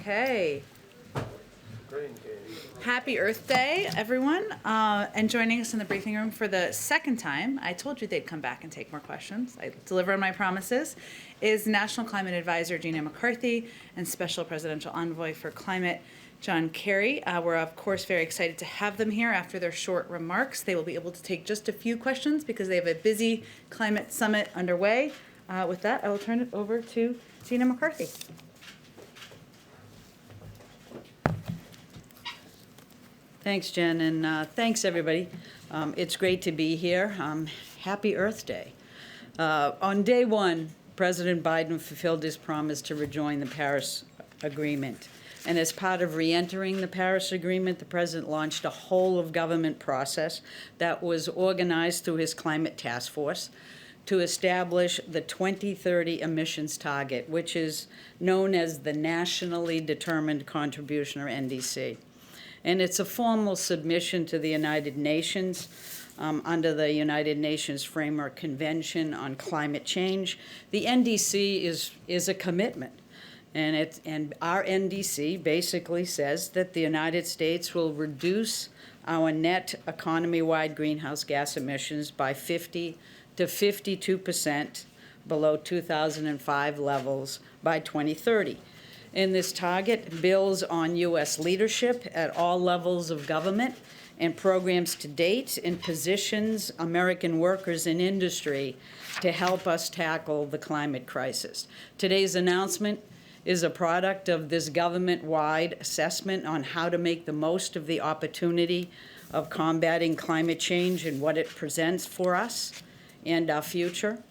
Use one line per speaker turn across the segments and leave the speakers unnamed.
Okay. Happy Earth Day, everyone. And joining us in the briefing room for the second time, I told you they'd come back and take more questions. I deliver on my promises, is National Climate Advisor Gina McCarthy and Special Presidential Envoy for Climate, Kerry. We're, of course, very excited to have them here after their short remarks. They will be able to take just a few questions because they have a busy climate summit underway. With that, I will turn it over to Gina McCarthy.
Thanks, Jen, and thanks, everybody. It's great to be here. Happy Earth Day. On day one, President Biden fulfilled his promise to rejoin the Paris Agreement. And as part of re-entering the Paris Agreement, the President launched a whole-of-government process that was organized through his Climate Task Force to establish the 2030 emissions target, which is known as the Nationally Determined Contribution, or NDC. And it's a formal submission to the United Nations under the United Nations Framework Convention on Climate Change. The NDC is a commitment, and our NDC basically says that the United States will reduce our net economy-wide greenhouse gas emissions by 50 to 52% below 2005 levels by 2030. And this target builds on U.S. leadership at all levels of government and programs to date and positions American workers in industry to help us tackle the climate crisis. Today's announcement is a product of this government-wide assessment on how to make the most of the opportunity of combating climate change and what it presents for us and our future.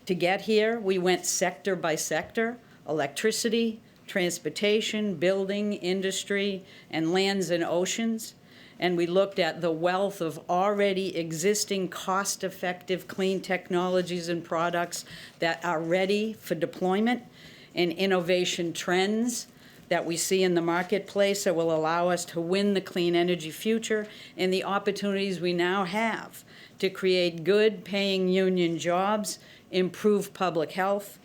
To get here, we went sector by sector: electricity, transportation, building, industry, and lands and oceans. And we looked at the wealth of already existing cost-effective clean technologies and products that are ready for deployment, and innovation trends that we see in the marketplace that will allow us to win the clean energy future, and the opportunities we now have to create good paying union jobs, improve public health,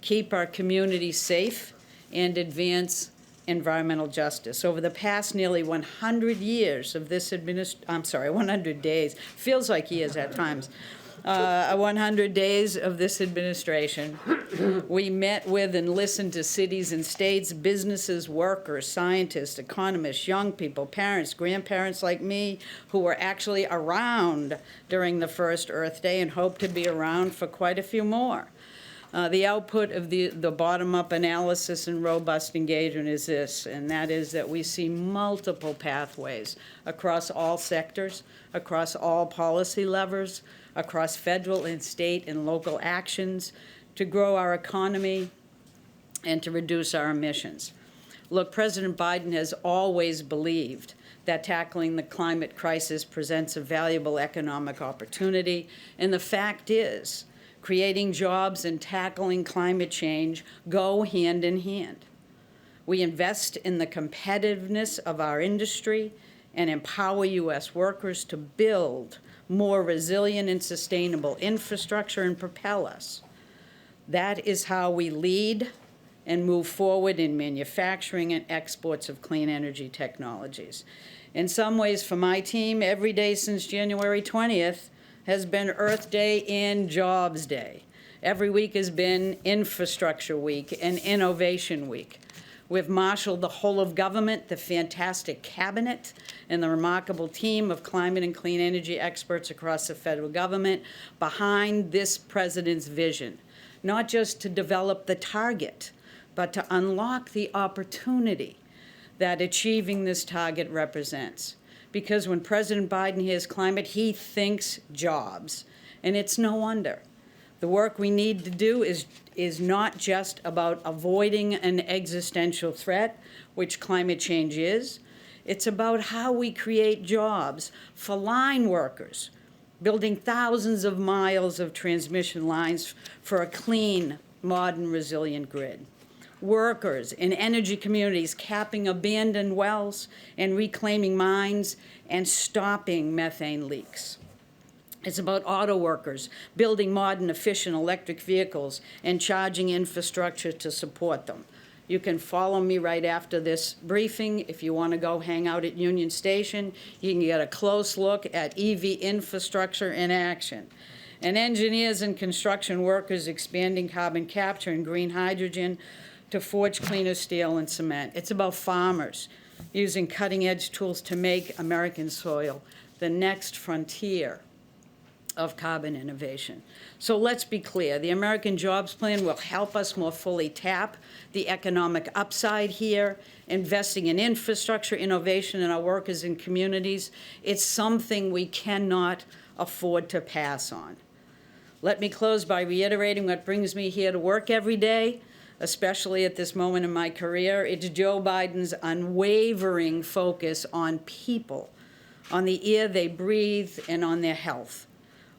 keep our communities safe, and advance environmental justice. Over the past nearly 100 years of this 100 days, feels like years at times, 100 days of this administration, we met with and listened to cities and states, businesses, workers, scientists, economists, young people, parents, grandparents like me, who were actually around during the first Earth Day and hope to be around for quite a few more. The output of the bottom-up analysis and robust engagement is this, and that is that we see multiple pathways across all sectors, across all policy levers, across federal and state and local actions to grow our economy and to reduce our emissions. Look, President Biden has always believed that tackling the climate crisis presents a valuable economic opportunity, and the fact is, creating jobs and tackling climate change go hand in hand. We invest in the competitiveness of our industry and empower U.S. workers to build more resilient and sustainable infrastructure and propel us. That is how we lead and move forward in manufacturing and exports of clean energy technologies. In some ways, for my team, every day since January 20th, has been Earth Day and Jobs Day. Every week has been Infrastructure Week and Innovation Week. We've marshaled the whole of government, the fantastic cabinet, and the remarkable team of climate and clean energy experts across the federal government behind this president's vision, not just to develop the target, but to unlock the opportunity that achieving this target represents. Because when President Biden hears climate, he thinks jobs. And it's no wonder. The work we need to do is not just about avoiding an existential threat, which climate change is. It's about how we create jobs for line workers, building thousands of miles of transmission lines for a clean, modern, resilient grid. Workers in energy communities capping abandoned wells and reclaiming mines and stopping methane leaks. It's about auto workers building modern, efficient electric vehicles and charging infrastructure to support them. You can follow me right after this briefing. If you want to go hang out at Union Station, you can get a close look at EV infrastructure in action. And engineers and construction workers expanding carbon capture and green hydrogen to forge cleaner steel and cement. It's about farmers using cutting-edge tools to make American soil the next frontier of carbon innovation. So let's be clear, the American Jobs Plan will help us more fully tap the economic upside here, investing in infrastructure, innovation in our workers and communities. It's something we cannot afford to pass on. Let me close by reiterating what brings me here to work every day, especially at this moment in my career. It's Joe Biden's unwavering focus on people, on the air they breathe, and on their health,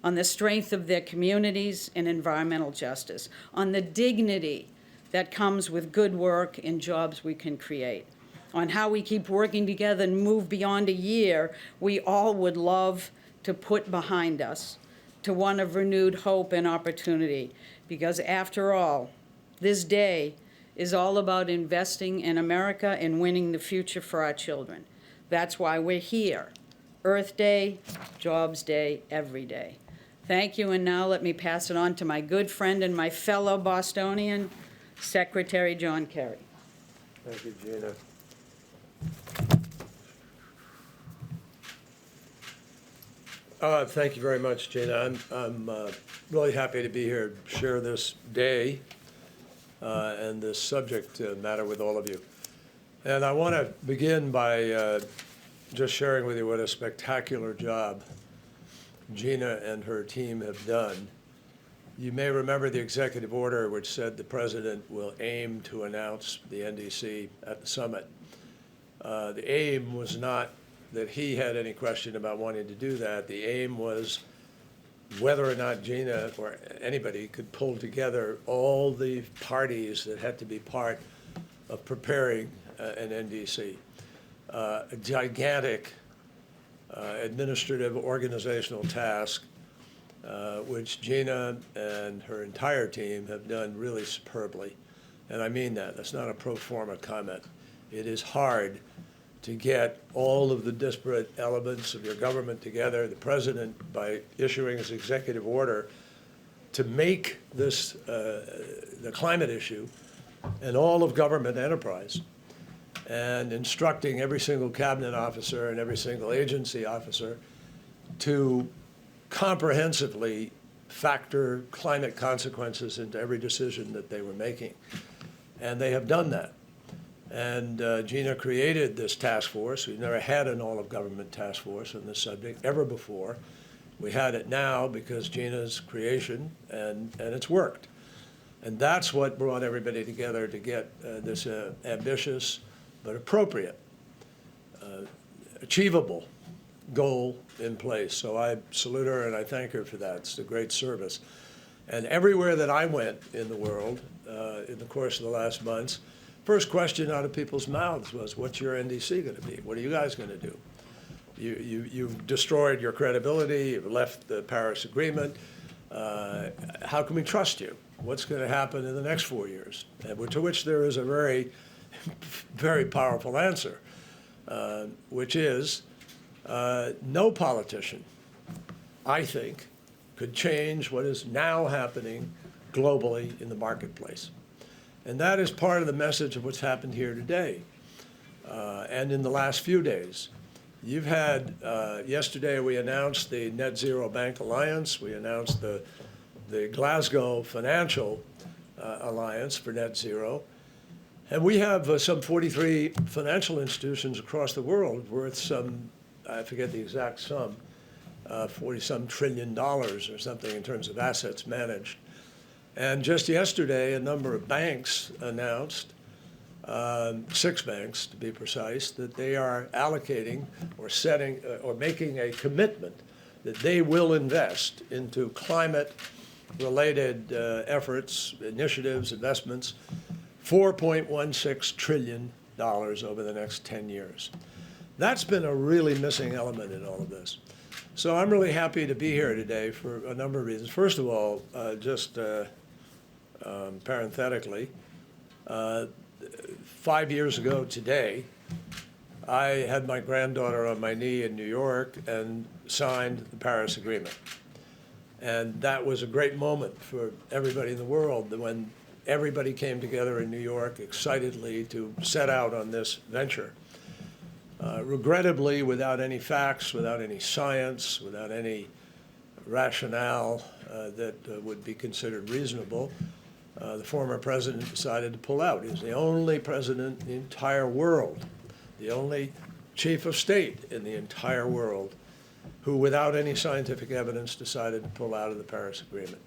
on the strength of their communities and environmental justice, on the dignity that comes with good work and jobs we can create, on how we keep working together and move beyond a year we all would love to put behind us, to one of renewed hope and opportunity. Because after all, this day is all about investing in America and winning the future for our children. That's why we're here. Earth Day, Jobs Day, every day. Thank you, and now let me pass it on to my good friend and my fellow Bostonian, Secretary John Kerry.
Thank you, Gina. Thank you very much, Gina. I'm really happy to be here to share this day and this subject matter with all of you. And I want to begin by just sharing with you what a spectacular job Gina and her team have done. You may remember the executive order which said the president will aim to announce the NDC at the summit. The aim was not that he had any question about wanting to do that. The aim was whether or not Gina or anybody could pull together all the parties that had to be part of preparing an NDC. A gigantic administrative organizational task, which Gina and her entire team have done really superbly. And I mean that. That's not a pro forma comment. It is hard to get all of the disparate elements of your government together. The president, by issuing his executive order to make this the climate issue and all of government enterprise, and instructing every single cabinet officer and every single agency officer to comprehensively factor climate consequences into every decision that they were making. And they have done that. And Gina created this task force. We've never had an all-of-government task force on this subject ever before. We had it now because Gina's creation, and it's worked. And that's what brought everybody together to get this ambitious but appropriate, achievable goal in place. So I salute her and I thank her for that. It's a great service. And everywhere that I went in the world in the course of the last months, first question out of people's mouths was, what's your NDC going to be? What are you guys going to do? You've destroyed your credibility. You've left the Paris Agreement. How can we trust you? What's going to happen in the next 4 years? And to which there is a very, very powerful answer, which is no politician, I think, could change what is now happening globally in the marketplace. And that is part of the message of what's happened here today and in the last few days. You've had, yesterday we announced the Net Zero Bank Alliance. We announced the Glasgow Financial Alliance for Net Zero. And we have some 43 financial institutions across the world worth some, I forget the exact sum, 40-some trillion dollars or something in terms of assets managed. And just yesterday, a number of banks announced, 6 banks to be precise, that they are allocating or setting or making a commitment that they will invest into climate-related efforts, initiatives, investments, $4.16 trillion over the next 10 years. That's been a really missing element in all of this. So I'm really happy to be here today for a number of reasons. First of all, just parenthetically, 5 years ago today, I had my granddaughter on my knee in New York and signed the Paris Agreement. And that was a great moment for everybody in the world when everybody came together in New York excitedly to set out on this venture. Regrettably, without any facts, without any science, without any rationale that would be considered reasonable, the former president decided to pull out. He was the only president in the entire world, the only chief of state in the entire world who, without any scientific evidence, decided to pull out of the Paris Agreement.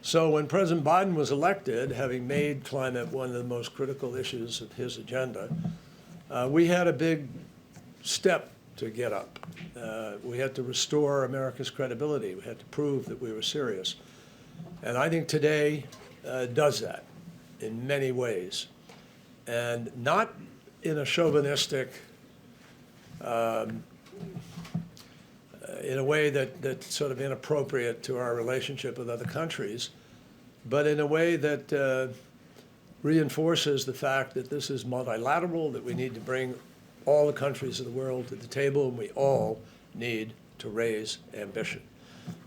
So when President Biden was elected, having made climate one of the most critical issues of his agenda, we had a big step to get up. We had to restore America's credibility. We had to prove that we were serious. And I think today does that in many ways. And not in a chauvinistic, in a way that's sort of inappropriate to our relationship with other countries, but in a way that reinforces the fact that this is multilateral, that we need to bring all the countries of the world to the table, and we all need to raise ambition.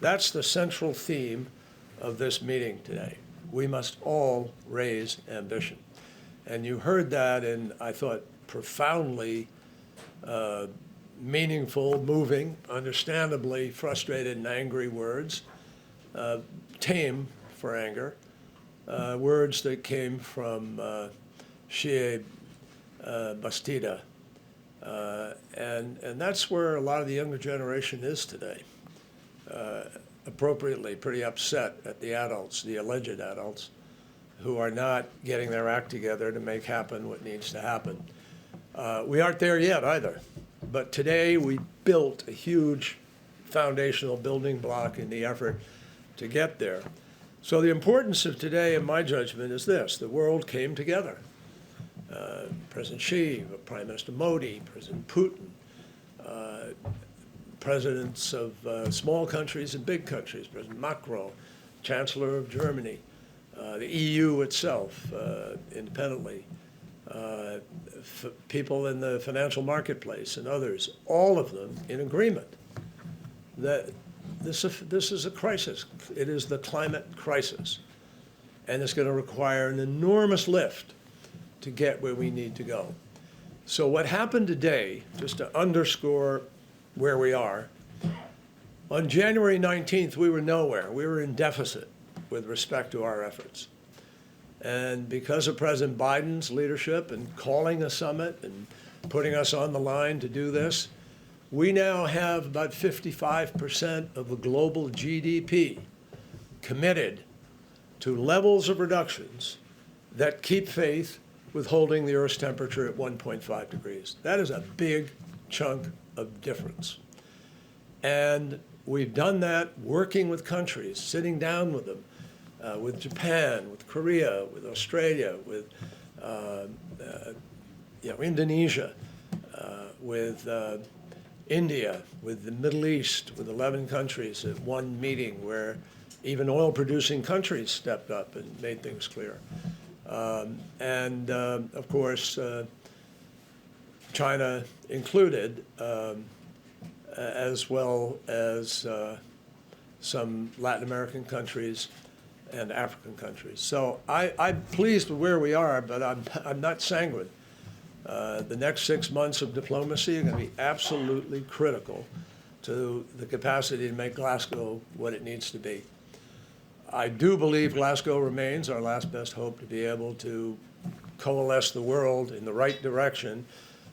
That's the central theme of this meeting today. We must all raise ambition. And you heard that in, I thought, profoundly meaningful, moving, understandably frustrated and angry words, tame for anger, words that came from Shea Bastida. And that's where a lot of the younger generation is today, appropriately pretty upset at the adults, the alleged adults, who are not getting their act together to make happen what needs to happen. We aren't there yet either, but today we built a huge foundational building block in the effort to get there. So the importance of today, in my judgment, is this: the world came together. President Xi, Prime Minister Modi, President Putin, presidents of small countries and big countries, President Macron, Chancellor of Germany, the EU itself, independently, people in the financial marketplace and others, all of them in agreement that this is a crisis. It is the climate crisis, and it's going to require an enormous lift to get where we need to go. So what happened today, just to underscore where we are, on January 19th, we were nowhere. We were in deficit with respect to our efforts. And because of President Biden's leadership and calling a summit and putting us on the line to do this, we now have about 55% of the global GDP committed to levels of reductions that keep faith with holding the Earth's temperature at 1.5 degrees. That is a big chunk of difference. And we've done that working with countries, sitting down with them, with Japan, with Korea, with Australia, with Indonesia, with India, with the Middle East, with 11 countries at one meeting where even oil-producing countries stepped up and made things clear. And of course, China included, as well as some Latin American countries and African countries. So I'm pleased with where we are, but I'm not sanguine. The next 6 months of diplomacy are going to be absolutely critical to the capacity to make Glasgow what it needs to be. I do believe Glasgow remains our last best hope to be able to coalesce the world in the right direction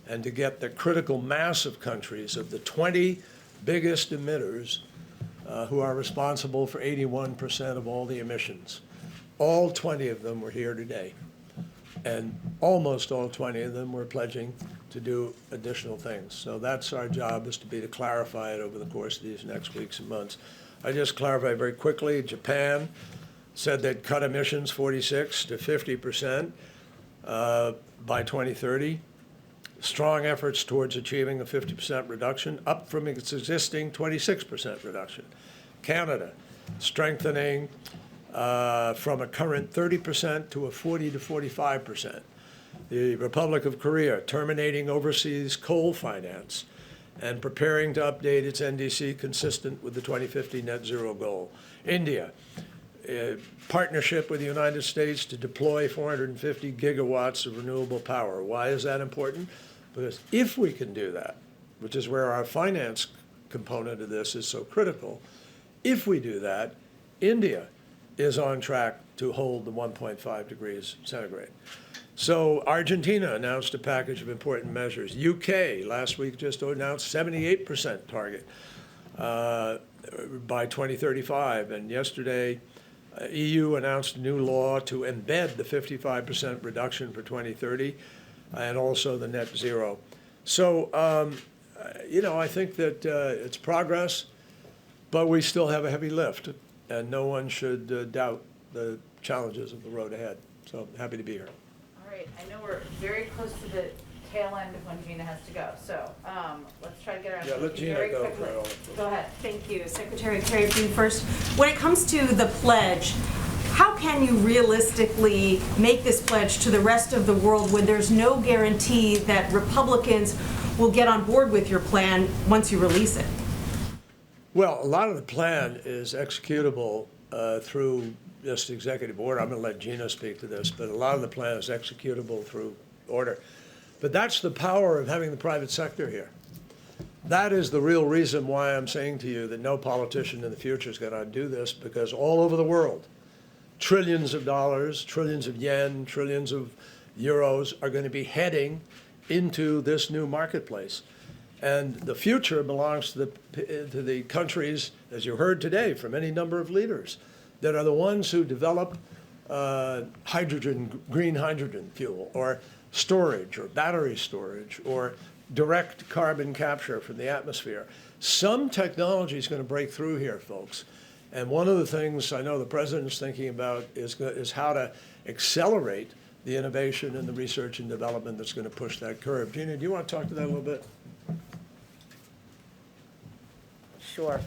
and to get the critical mass of countries, of the 20 biggest emitters, who are responsible for 81% of all the emissions. All 20 of them were here today. And almost all 20 of them were pledging to do additional things. So that's our job, is to be to clarify it over the course of these next weeks and months. I just clarify very quickly, Japan said they'd cut emissions 46 to 50% by 2030. Strong efforts towards achieving a 50% reduction, up from its existing 26% reduction. Canada, strengthening from a current 30% to a 40 to 45%. The Republic of Korea terminating overseas coal finance and preparing to update its NDC consistent with the 2050 net zero goal. India, a partnership with the United States to deploy 450 gigawatts of renewable power. Why is that important? Because if we can do that, which is where our finance component of this is so critical, if we do that, India is on track to hold the 1.5 degrees centigrade. So Argentina announced a package of important measures. UK last week just announced 78% target by 2035. And yesterday, EU announced a new law to embed the 55% reduction for 2030 and also the net zero. So, I think that it's progress, but we still have a heavy lift, and no one should doubt the challenges of the road ahead. So happy to be here.
All right, I know we're very close to the tail end of when Gina has to go, so let's try to get around.
Yeah, let Gina
very
go.
quickly. Go ahead.
Thank you. Secretary Kerry, first. When it comes to the pledge, how can you realistically make this pledge to the rest of the world when there's no guarantee that Republicans will get on board with your plan once you release it?
Well, a lot of the plan is executable through just executive order. I'm going to let Gina speak to this, but a lot of the plan is executable through order. But that's the power of having the private sector here. That is the real reason why I'm saying to you that no politician in the future is going to do this, because all over the world, trillions of dollars, trillions of yen, trillions of euros are going to be heading into this new marketplace. And the future belongs to the countries, as you heard today from any number of leaders, that are the ones who develop green hydrogen fuel, or storage, or battery storage, or direct carbon capture from the atmosphere. Some technology is going to break through here, folks. And one of the things I know the president's thinking about is how to accelerate the innovation and the research and development that's going to push that curve. Gina, do you want to talk to that a little bit?
Sure.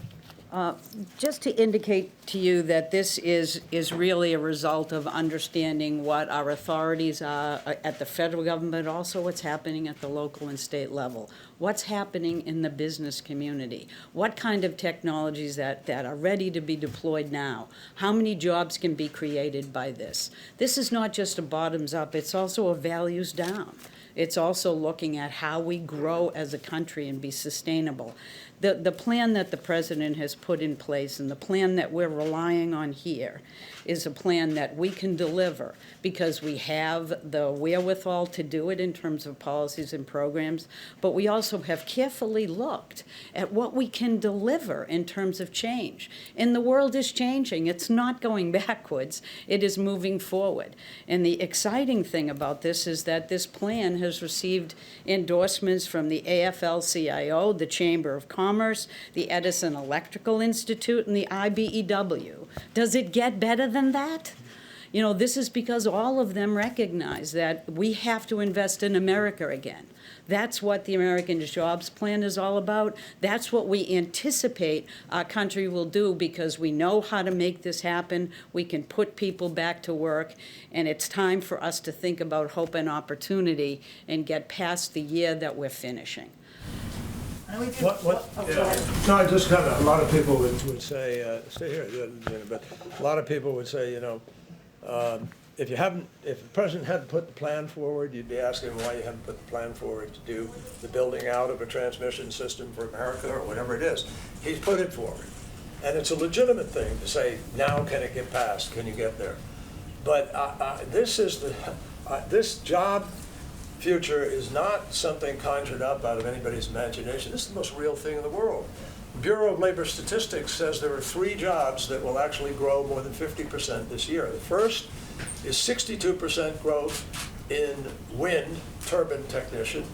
Just to indicate to you that this is really a result of understanding what our authorities are at the federal government, but also what's happening at the local and state level. What's happening in the business community? What kind of technologies that are ready to be deployed now? How many jobs can be created by this? This is not just a bottoms up, it's also a values down. It's also looking at how we grow as a country and be sustainable. The plan that the president has put in place and the plan that we're relying on here is a plan that we can deliver because we have the wherewithal to do it in terms of policies and programs, but we also have carefully looked at what we can deliver in terms of change. And the world is changing. It's not going backwards. It is moving forward. And the exciting thing about this is that this plan has received endorsements from the AFL-CIO, the Chamber of Commerce, the Edison Electrical Institute, and the IBEW. Does it get better than that? You know, this is because all of them recognize that we have to invest in America again. That's what the American Jobs Plan is all about. That's what we anticipate our country will do because we know how to make this happen. We can put people back to work, and it's time for us to think about hope and opportunity and get past the year that we're finishing.
No, I just kind of, a lot of people would say, stay here, Gina, but a lot of people would say, if the president hadn't put the plan forward, you'd be asking why you haven't put the plan forward to do the building out of a transmission system for America or whatever it is. He's put it forward. And it's a legitimate thing to say, now can it get passed? Can you get there? But this job future is not something conjured up out of anybody's imagination. This is the most real thing in the world. Bureau of Labor Statistics says there are 3 jobs that will actually grow more than 50% this year. The first is 62% growth in wind turbine technician.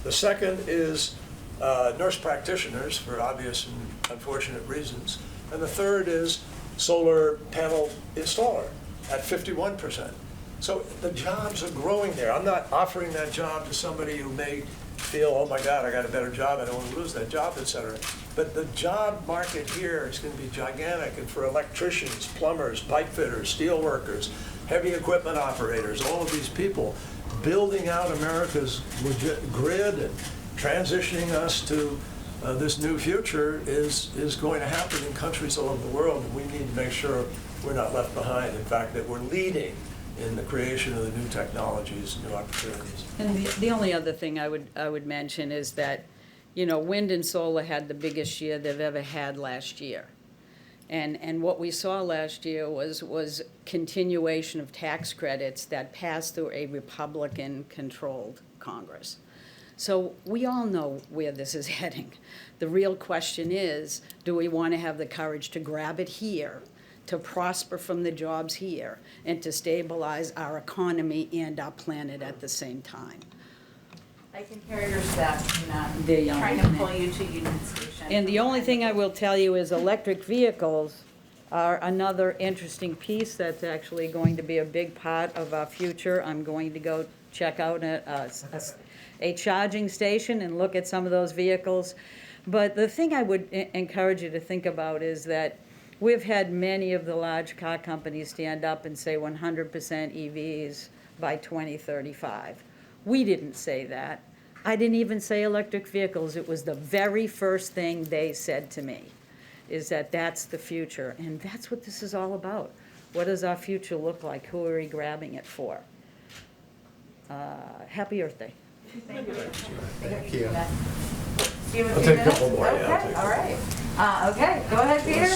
The second is nurse practitioners for obvious and unfortunate reasons. And the third is solar panel installer at 51%. So the jobs are growing there. I'm not offering that job to somebody who may feel, oh my God, I got a better job, I don't want to lose that job, et cetera. But the job market here is going to be gigantic, and for electricians, plumbers, pipe fitters, steel workers, heavy equipment operators, all of these people, building out America's grid and transitioning us to this new future is going to happen in countries all over the world, and we need to make sure we're not left behind. In fact, that we're leading in the creation of the new technologies, new opportunities.
And the only other thing I would mention is that, wind and solar had the biggest year they've ever had last year. And what we saw last year was continuation of tax credits that passed through a Republican-controlled Congress. So we all know where this is heading. The real question is, do we want to have the courage to grab it here, to prosper from the jobs here, and to stabilize our economy and our planet at the same time?
I can carry your staff in
There you are.
trying to pull you to Union Station.
And the only thing I will tell you is electric vehicles are another interesting piece that's actually going to be a big part of our future. I'm going to go check out a charging station and look at some of those vehicles. But the thing I would encourage you to think about is that we've had many of the large car companies stand up and say 100% EVs by 2035. We didn't say that. I didn't even say electric vehicles. It was the very first thing they said to me, is that that's the future. And that's what this is all about. What does our future look like? Who are we grabbing it for? Happy Earth Day.
Thank you.
I'll take a couple more.
Okay,
Yeah, I'll take a
all right. Okay, go ahead, Peter.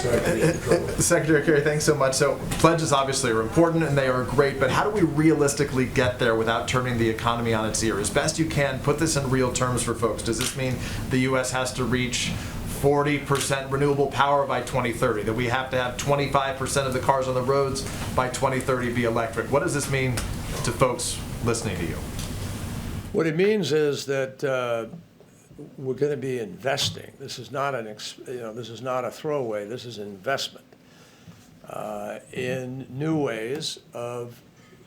Secretary Kerry, thanks so much. So pledges obviously are important and they are great, but how do we realistically get there without turning the economy on its ear? As best you can, put this in real terms for folks. Does this mean the U.S. has to reach 40% renewable power by 2030, that we have to have 25% of the cars on the roads by 2030 be electric? What does this mean to folks listening to you?
What it means is that we're going to be investing. This is not this is not a throwaway. This is investment in new ways of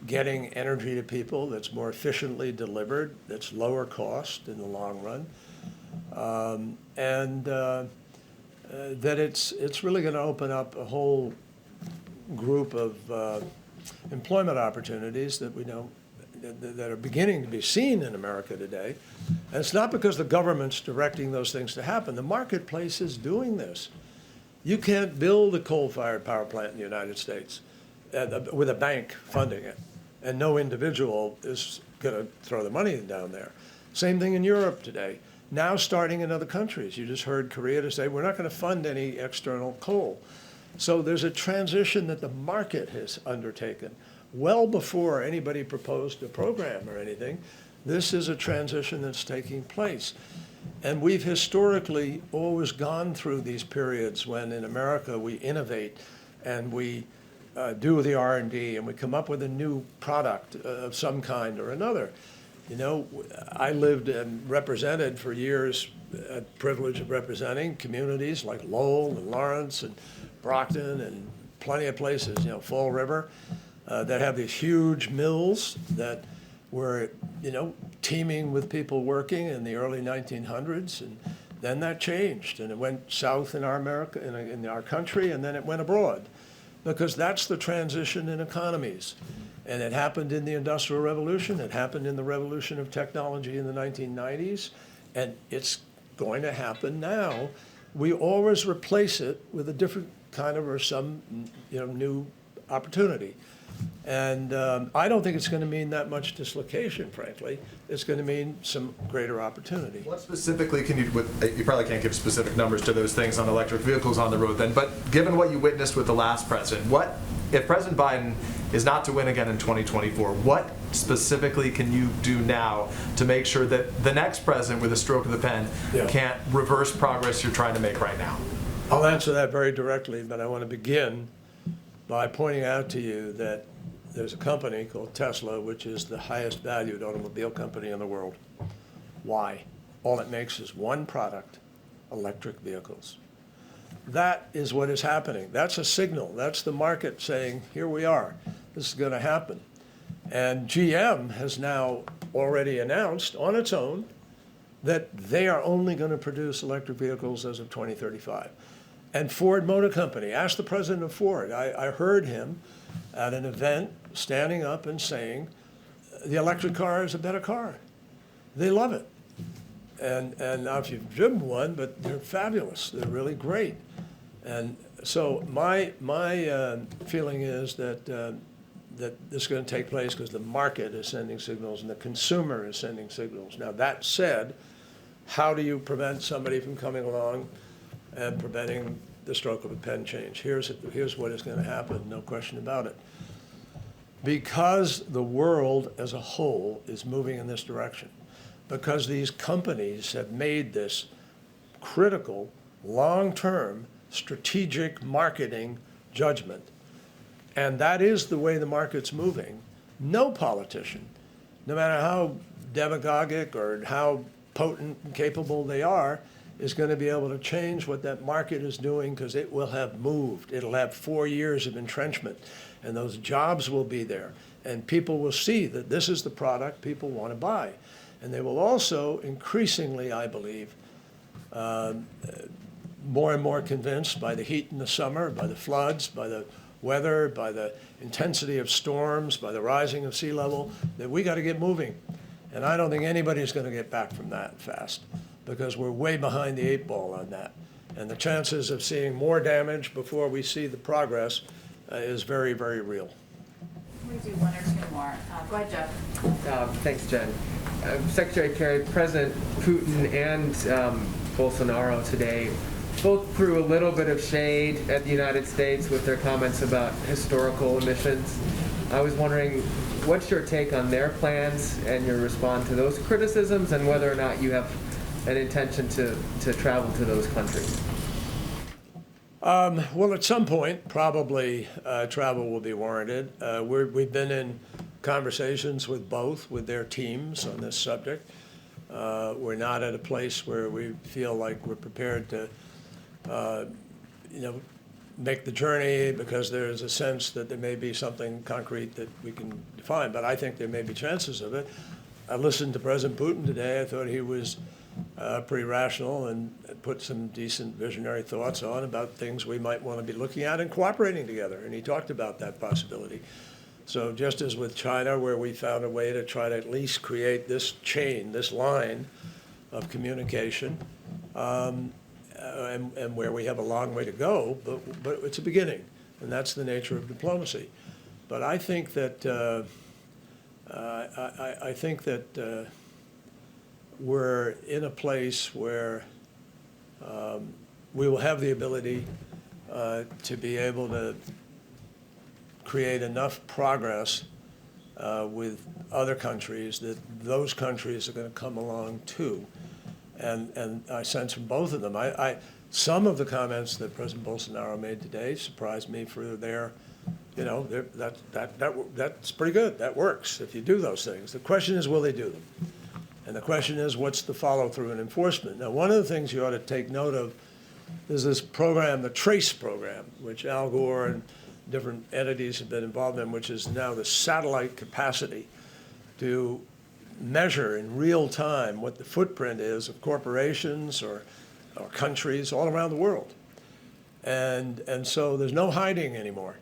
getting energy to people that's more efficiently delivered, that's lower cost in the long run, and that it's really going to open up a whole group of employment opportunities that we don't. That are beginning to be seen in America today. And it's not because the government's directing those things to happen. The marketplace is doing this. You can't build a coal-fired power plant in the United States with a bank funding it, and no individual is going to throw the money down there. Same thing in Europe today. Now starting in other countries. You just heard Korea to say, we're not going to fund any external coal. So there's a transition that the market has undertaken. Well before anybody proposed a program or anything, this is a transition that's taking place. And we've historically always gone through these periods when in America we innovate and we do the R&D and we come up with a new product of some kind or another. I lived and represented for years, had the privilege of representing communities like Lowell and Lawrence and Brockton and plenty of places, Fall River. That have these huge mills that were, teeming with people working in the early 1900s, and then that changed, and it went south in our America, in our country, and then it went abroad, because that's the transition in economies, and it happened in the Industrial Revolution, it happened in the revolution of technology in the 1990s, and it's going to happen now. We always replace it with a different kind of or some, new opportunity. And I don't think it's going to mean that much dislocation, frankly. It's going to mean some greater opportunity.
What specifically can you probably can't give specific numbers to those things on electric vehicles on the road then, but given what you witnessed with the last president, what, if President Biden is not to win again in 2024, what specifically can you do now to make sure that the next president with a stroke of the pen can't reverse progress you're trying to make right now?
I'll answer that very directly, but I want to begin by pointing out to you that there's a company called Tesla, which is the highest valued automobile company in the world. Why? All it makes is one product, electric vehicles. That is what is happening. That's a signal. That's the market saying, here we are. This is going to happen. And GM has now already announced on its own that they are only going to produce electric vehicles as of 2035. And Ford Motor Company, ask the president of Ford. I heard him at an event standing up and saying the electric car is a better car. They love it. And now if you've driven one, but they're fabulous. They're really great. And so my feeling is that that this is going to take place because the market is sending signals and the consumer is sending signals. Now that said, how do you prevent somebody from coming along and preventing the stroke of a pen change? Here's what is going to happen, no question about it. Because the world as a whole is moving in this direction, because these companies have made this critical, long-term, strategic marketing judgment, and that is the way the market's moving, no politician, no matter how demagogic or how potent and capable they are, is going to be able to change what that market is doing, because it will have moved. It'll have 4 years of entrenchment, and those jobs will be there, and people will see that this is the product people want to buy. And they will also increasingly, I believe, more and more convinced by the heat in the summer, by the floods, by the weather, by the intensity of storms, by the rising of sea level, that we got to get moving. And I don't think anybody's going to get back from that fast, because we're way behind the 8 ball on that. And the chances of seeing more damage before we see the progress is very, very real.
We do one or two more. Go ahead, Jeff.
Thanks, Jen. Secretary Kerry, President Putin and Bolsonaro today both threw a little bit of shade at the United States with their comments about historical emissions. I was wondering, what's your take on their plans and your response to those criticisms, and whether or not you have an intention to travel to those countries?
Well, at some point, probably travel will be warranted. We've been in conversations with both, with their teams on this subject. We're not at a place where we feel like we're prepared to, make the journey, because there's a sense that there may be something concrete that we can define. But I think there may be chances of it. I listened to President Putin today. I thought he was pretty rational and put some decent visionary thoughts on about things we might want to be looking at and cooperating together. And he talked about that possibility. So just as with China, where we found a way to try to at least create this chain, this line of communication, and where we have a long way to go, but it's a beginning, and that's the nature of diplomacy. But I think that we're in a place where we will have the ability to be able to create enough progress with other countries that those countries are going to come along too. And I sense from both of them, some of the comments that President Bolsonaro made today surprised me for their, that's pretty good. That works if you do those things. The question is, will they do them? And the question is, what's the follow-through and enforcement? Now, one of the things you ought to take note of is this program, the TRACE program, which Al Gore and different entities have been involved in, which is now the satellite capacity to measure in real time what the footprint is of corporations or countries all around the world. And so there's no hiding anymore.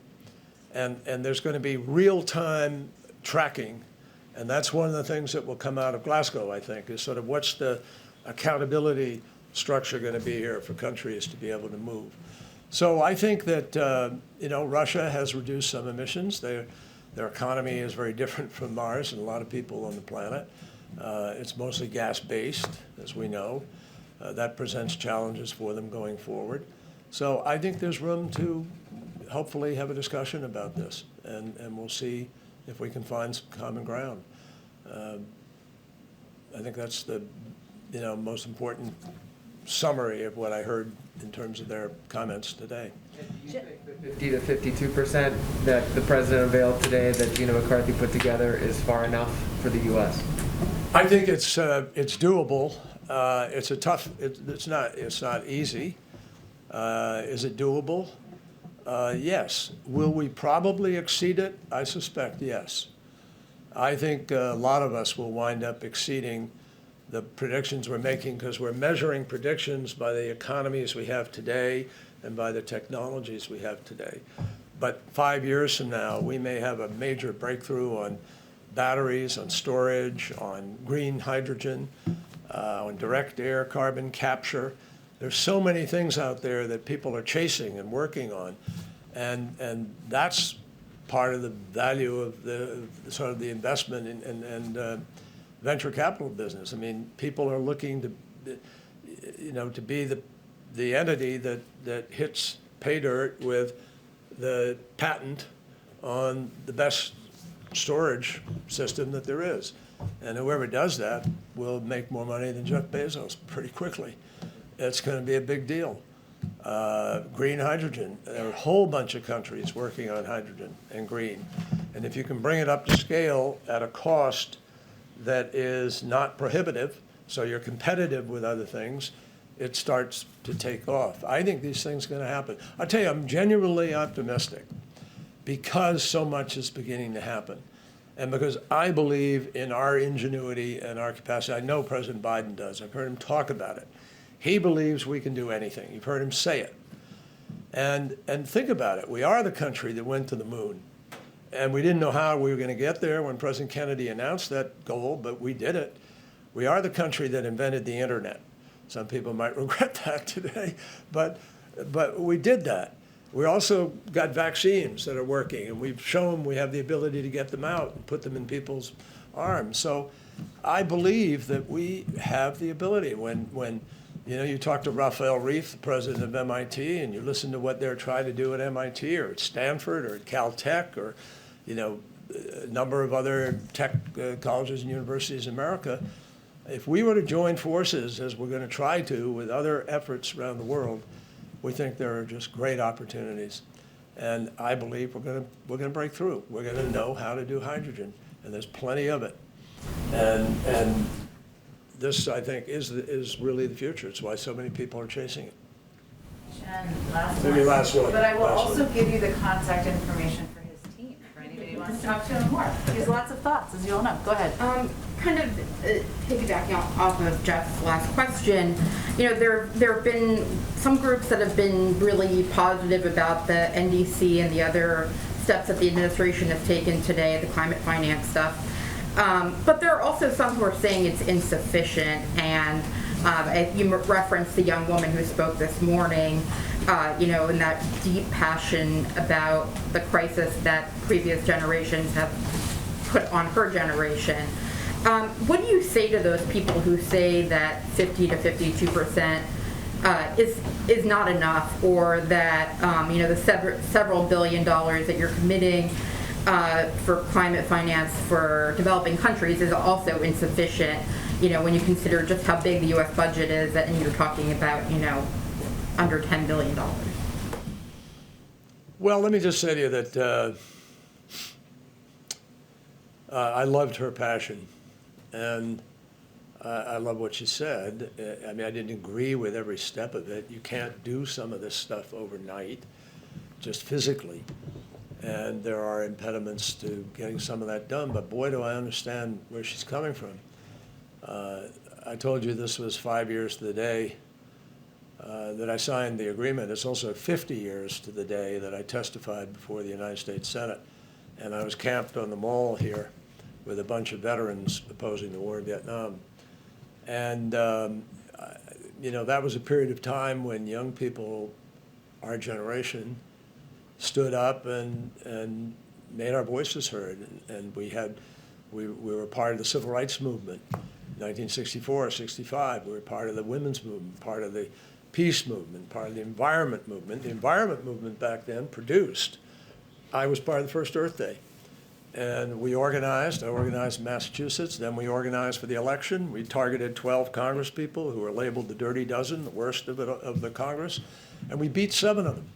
And there's going to be real-time tracking. And that's one of the things that will come out of Glasgow, I think, is sort of what's the accountability structure going to be here for countries to be able to move. So I think that, Russia has reduced some emissions. Their economy is very different from ours and a lot of people on the planet. It's mostly gas-based, as we know. That presents challenges for them going forward. So I think there's room to hopefully have a discussion about this, and we'll see if we can find some common ground. I think that's the most important summary of what I heard in terms of their comments today.
Do you think the 50 to 52% that the president unveiled today, that Gina McCarthy put together, is far enough for the U.S.?
I think it's doable. It's a tough. It's not easy. Is it doable? Yes. Will we probably exceed it? I suspect yes. I think a lot of us will wind up exceeding the predictions we're making, because we're measuring predictions by the economies we have today and by the technologies we have today. But 5 years from now, we may have a major breakthrough on batteries, on storage, on green hydrogen, on direct air carbon capture. There's so many things out there that people are chasing and working on, and that's part of the value of the sort of the investment and venture capital business. I mean, people are looking to, to be the entity that hits pay dirt with the patent on the best storage system that there is. And whoever does that will make more money than Jeff Bezos pretty quickly. It's going to be a big deal. Green hydrogen, there are a whole bunch of countries working on hydrogen and green. And if you can bring it up to scale at a cost that is not prohibitive, so you're competitive with other things, it starts to take off. I think these things are going to happen. I'll tell you, I'm genuinely optimistic because so much is beginning to happen. And because I believe in our ingenuity and our capacity. I know President Biden does. I've heard him talk about it. He believes we can do anything. You've heard him say it. And think about it. We are the country that went to the moon. And we didn't know how we were going to get there when President Kennedy announced that goal, but we did it. We are the country that invented the internet. Some people might regret that today, but we did that. We also got vaccines that are working, and we've shown we have the ability to get them out and put them in people's arms. So I believe that we have the ability. When you talk to Raphael Reif, the president of MIT, and you listen to what they're trying to do at MIT or at Stanford or at Caltech or a number of other tech colleges and universities in America, if we were to join forces, as we're going to try to with other efforts around the world, we think there are just great opportunities. And I believe we're going to break through. We're going to know how to do hydrogen, and there's plenty of it. And this, I think, is really the future. It's why so many people are chasing it.
Jen, last
Maybe
one.
last one.
But I will
Last
also
one.
give you the contact information for his team, for anybody who wants to talk to him more. He has lots of thoughts, as you all know. Go ahead.
Kind of piggybacking off of Jeff's last question, there have been some groups that have been really positive about the NDC and the other steps that the administration has taken today, the climate finance stuff. But there are also some who are saying it's insufficient, and you referenced the young woman who spoke this morning, and that deep passion about the crisis that previous generations have put on her generation. What do you say to those people who say that 50 to 52% is not enough, or that the several billion dollars that you're committing for climate finance for developing countries is also insufficient, when you consider just how big the U.S. budget is, and you're talking about, under $10 billion?
Well, let me just say to you that I loved her passion, and I love what she said. I mean, I didn't agree with every step of it. You can't do some of this stuff overnight, just physically. And there are impediments to getting some of that done, but boy, do I understand where she's coming from. I told you this was 5 years to the day that I signed the agreement. It's also 50 years to the day that I testified before the United States Senate. And I was camped on the Mall here with a bunch of veterans opposing the war in Vietnam. And, that was a period of time when young people, our generation, stood up and made our voices heard. And we were part of the civil rights movement. 1964, 65, we were part of the women's movement, part of the peace movement, part of the environment movement. The environment movement back then produced. I was part of the first Earth Day. And I organized in Massachusetts, then we organized for the election. We targeted 12 congresspeople who were labeled the dirty dozen, the worst of the Congress, and we beat 7 of them.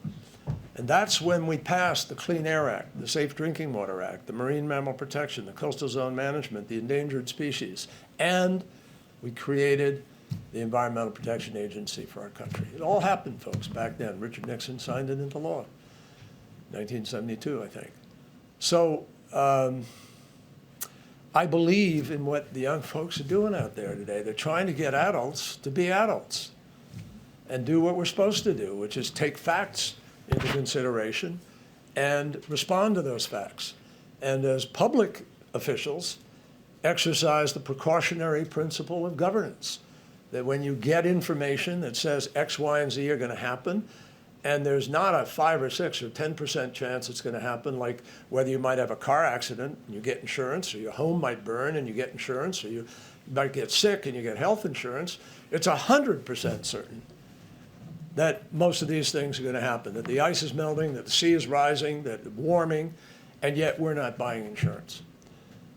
And that's when we passed the Clean Air Act, the Safe Drinking Water Act, the Marine Mammal Protection, the Coastal Zone Management, the Endangered Species, and we created the Environmental Protection Agency for our country. It all happened, folks, back then. Richard Nixon signed it into law, 1972, I think. So I believe in what the young folks are doing out there today. They're trying to get adults to be adults and do what we're supposed to do, which is take facts into consideration and respond to those facts. And as public officials exercise the precautionary principle of governance, that when you get information that says X, Y, and Z are going to happen, and there's not a 5 or 6 or 10% chance it's going to happen, like whether you might have a car accident and you get insurance, or your home might burn and you get insurance, or you might get sick and you get health insurance. It's 100% certain that most of these things are going to happen, that the ice is melting, that the sea is rising, that it's warming, and yet we're not buying insurance.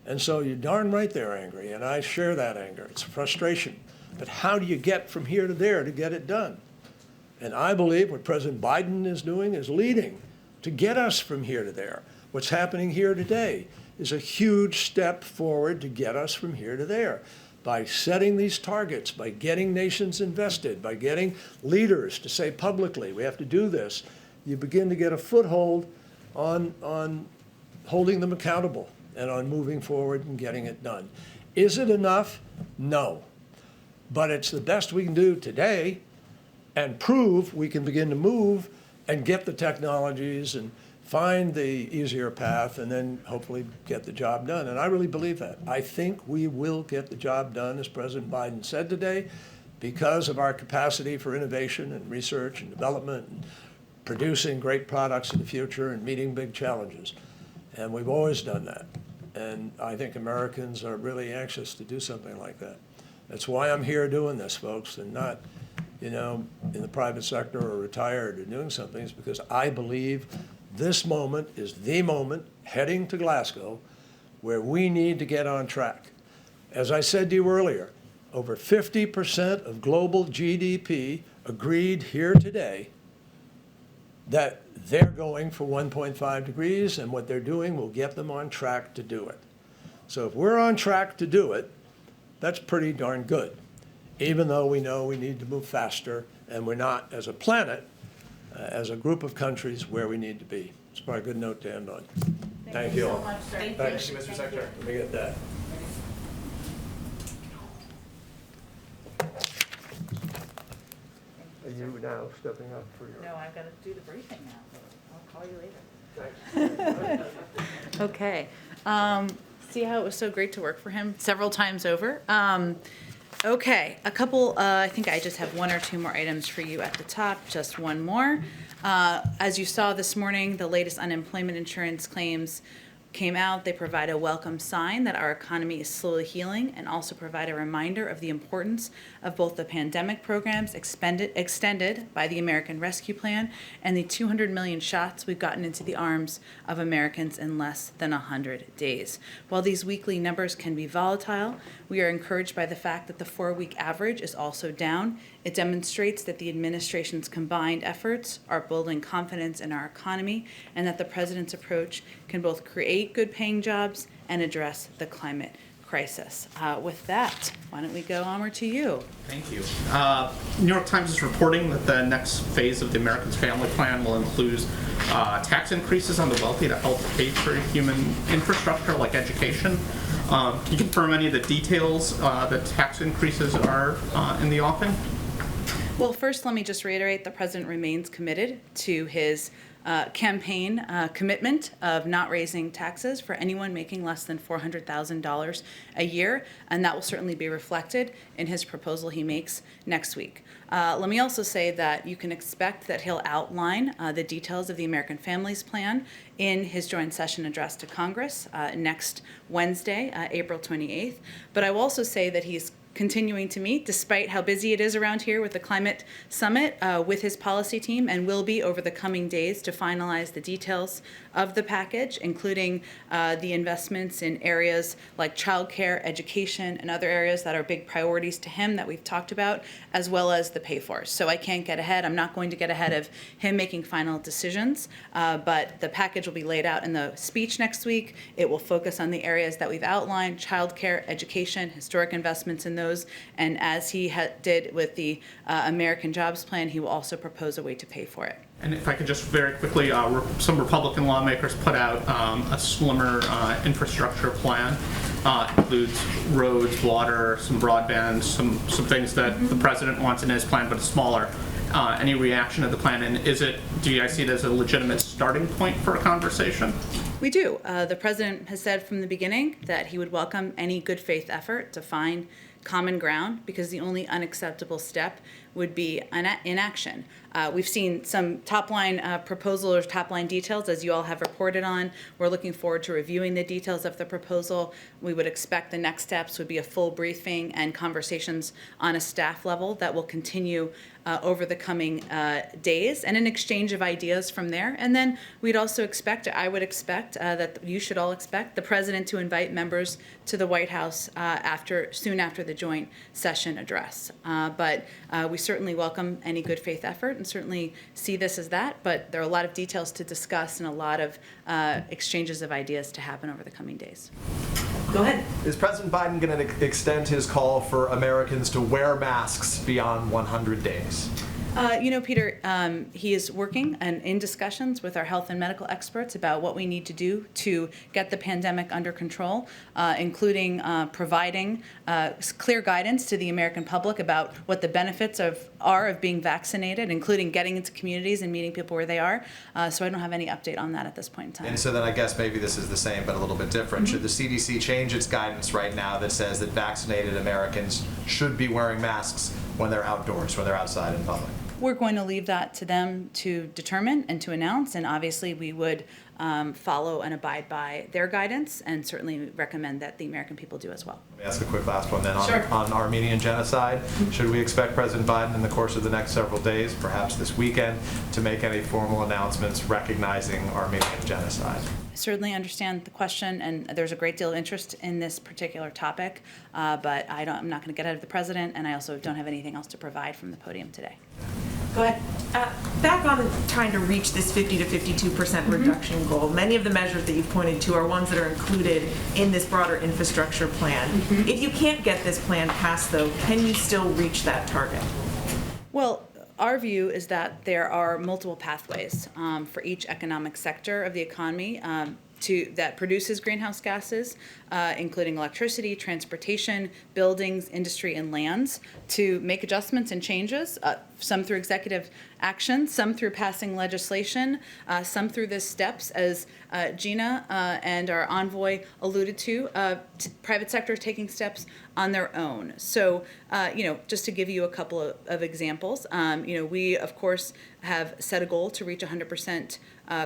And so you're darn right they're angry, and I share that anger. It's frustration. But how do you get from here to there to get it done? And I believe what President Biden is doing is leading to get us from here to there. What's happening here today is a huge step forward to get us from here to there. By setting these targets, by getting nations invested, by getting leaders to say publicly, we have to do this, you begin to get a foothold on holding them accountable and on moving forward and getting it done. Is it enough? No. But it's the best we can do today and prove we can begin to move and get the technologies and find the easier path and then hopefully get the job done. And I really believe that. I think we will get the job done, as President Biden said today, because of our capacity for innovation and research and development and producing great products in the future and meeting big challenges. And we've always done that. And I think Americans are really anxious to do something like that. That's why I'm here doing this, folks, and not, in the private sector or retired or doing something. It's because I believe this moment is the moment heading to Glasgow where we need to get on track. As I said to you earlier, over 50% of global GDP agreed here today that they're going for 1.5 degrees, and what they're doing will get them on track to do it. So if we're on track to do it, that's pretty darn good, even though we know we need to move faster, and we're not, as a planet, as a group of countries, where we need to be. It's probably a good note to end on. Thank you all.
Thank you, Mr. Secretary.
Let me get that. Are you now stepping up for your...
No, I've got to do the briefing now. I'll call you later.
Thanks.
Okay. See how it was so great to work for him several times over? Okay, a couple, I think I just have 1 or 2 more items for you at the top, just one more. As you saw this morning, the latest unemployment insurance claims came out. They provide a welcome sign that our economy is slowly healing, and also provide a reminder of the importance of both the pandemic programs extended by the American Rescue Plan and the 200 million shots we've gotten into the arms of Americans in less than 100 days. While these weekly numbers can be volatile, we are encouraged by the fact that the 4-week average is also down. It demonstrates that the administration's combined efforts are building confidence in our economy, and that the president's approach can both create good-paying jobs and address the climate crisis. With that, why don't we go onward to you?
Thank you. New York Times is reporting that the next phase of the Americans Family Plan will include tax increases on the wealthy to help pay for human infrastructure like education. Can you confirm any of the details that tax increases are in the offing?
Well, first, let me just reiterate the president remains committed to his campaign commitment of not raising taxes for anyone making less than $400,000 a year, and that will certainly be reflected in his proposal he makes next week. Let me also say that you can expect that he'll outline the details of the American Families Plan in his joint session address to Congress next Wednesday, April 28th. But I will also say that he's continuing to meet, despite how busy it is around here with the climate summit, with his policy team, and will be over the coming days to finalize the details of the package, including the investments in areas like childcare, education, and other areas that are big priorities to him that we've talked about, as well as the pay-fors. So I can't get ahead. I'm not going to get ahead of him making final decisions, but the package will be laid out in the speech next week. It will focus on the areas that we've outlined: childcare, education, historic investments in those, and as he did with the American Jobs Plan, he will also propose a way to pay for it.
And if I could just very quickly, some Republican lawmakers put out a slimmer infrastructure plan. Includes roads, water, some broadband, some things that the president wants in his plan, but it's smaller. Any reaction to the plan, and do you guys see it as a legitimate starting point for a conversation?
We do. The president has said from the beginning that he would welcome any good faith effort to find common ground, because the only unacceptable step would be inaction. We've seen some top-line proposal or top-line details, as you all have reported on. We're looking forward to reviewing the details of the proposal. We would expect the next steps would be a full briefing and conversations on a staff level that will continue over the coming days, and an exchange of ideas from there. And then we'd also expect, I would expect, that you should all expect the president to invite members to the White House soon after the joint session address. But we certainly welcome any good faith effort and certainly see this as that, but there are a lot of details to discuss and a lot of exchanges of ideas to happen over the coming days.
Go ahead.
Is President Biden going to extend his call for Americans to wear masks beyond 100 days?
Peter, he is working and in discussions with our health and medical experts about what we need to do to get the pandemic under control, including providing clear guidance to the American public about what the benefits are of being vaccinated, including getting into communities and meeting people where they are. So I don't have any update on that at this point in time.
And so then I guess maybe this is the same but a little bit different. Should the CDC change its guidance right now that says that vaccinated Americans should be wearing masks when they're outdoors, when they're outside in public?
We're going to leave that to them to determine and to announce, and obviously we would follow and abide by their guidance, and certainly recommend that the American people do as well.
Let me ask a quick last one then
Sure.
on Armenian genocide. Should we expect President Biden in the course of the next several days, perhaps this weekend, to make any formal announcements recognizing Armenian genocide?
I certainly understand the question, and there's a great deal of interest in this particular topic, but I'm not going to get ahead of the president, and I also don't have anything else to provide from the podium today.
Go ahead. Back on trying to reach this 50 to 52% reduction goal, many of the measures that you've pointed to are ones that are included in this broader infrastructure plan. If you can't get this plan passed, though, can you still reach that target?
Well, our view is that there are multiple pathways for each economic sector of the economy that produces greenhouse gases, including electricity, transportation, buildings, industry, and lands, to make adjustments and changes, some through executive action, some through passing legislation, some through the steps, as Gina and our envoy alluded to, private sector taking steps on their own. So, just to give you a couple of examples, we, of course, have set a goal to reach 100%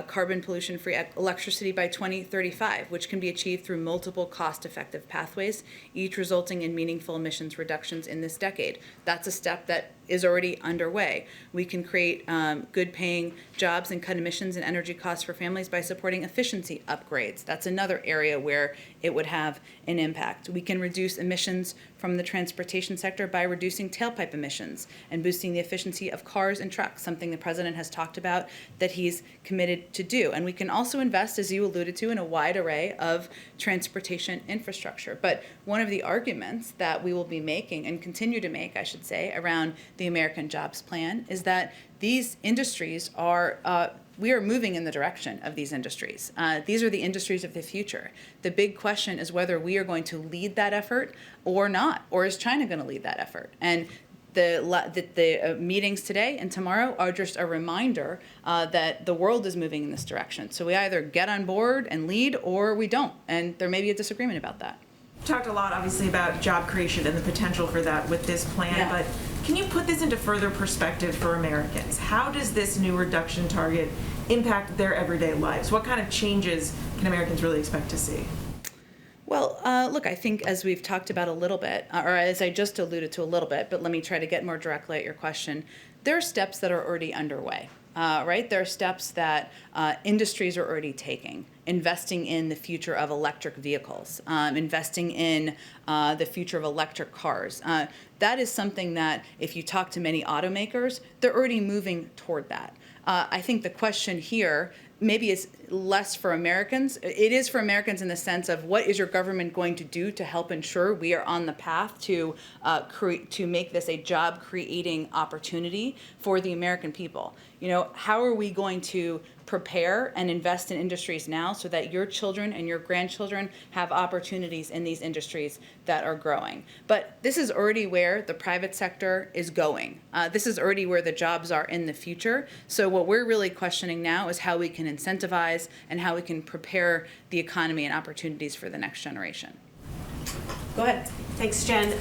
carbon pollution-free electricity by 2035, which can be achieved through multiple cost-effective pathways, each resulting in meaningful emissions reductions in this decade. That's a step that is already underway. We can create good-paying jobs and cut emissions and energy costs for families by supporting efficiency upgrades. That's another area where it would have an impact. We can reduce emissions from the transportation sector by reducing tailpipe emissions and boosting the efficiency of cars and trucks, something the president has talked about that he's committed to do. And we can also invest, as you alluded to, in a wide array of transportation infrastructure. But one of the arguments that we will be making, and continue to make, I should say, around the American Jobs Plan is that these industries we are moving in the direction of these industries. These are the industries of the future. The big question is whether we are going to lead that effort or not, or is China going to lead that effort? And the meetings today and tomorrow are just a reminder that the world is moving in this direction. So we either get on board and lead, or we don't, and there may be a disagreement about that.
We've talked a lot, obviously, about job creation and the potential for that with this plan, but can you put this into further perspective for Americans? How does this new reduction target impact their everyday lives? What kind of changes can Americans really expect to see?
Well, look, I think as we've talked about a little bit, or as I just alluded to a little bit, but let me try to get more directly at your question, there are steps that are already underway. Right? There are steps that industries are already taking, investing in the future of electric vehicles, investing in the future of electric cars. That is something that if you talk to many automakers, they're already moving toward that. I think the question here maybe is less for Americans. It is for Americans in the sense of what is your government going to do to help ensure we are on the path to make this a job-creating opportunity for the American people. How are we going to prepare and invest in industries now so that your children and your grandchildren have opportunities in these industries that are growing. But this is already where the private sector is going. This is already where the jobs are in the future. So what we're really questioning now is how we can incentivize and how we can prepare the economy and opportunities for the next generation. Go ahead.
Thanks, Jen.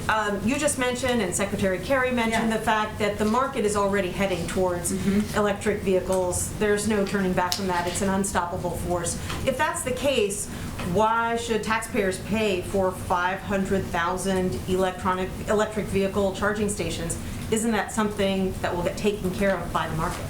You just mentioned, and Secretary Kerry mentioned,
Yeah.
the fact that the market is already heading towards electric vehicles. There's no turning back from that. It's an unstoppable force. If that's the case, why should taxpayers pay for 500,000 electric vehicle charging stations? Isn't that something that will get taken care of by the market?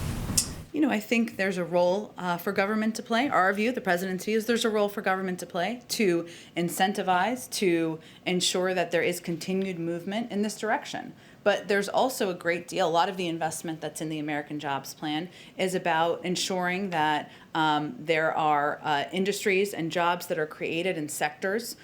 You know, I think there's a role for government to play. Our view, the president's view, is there's a role for government to play to incentivize, to ensure that there is continued movement in this direction. But there's also a great deal, a lot of the investment that's in the American Jobs Plan is about ensuring that there are industries and jobs that are created in sectors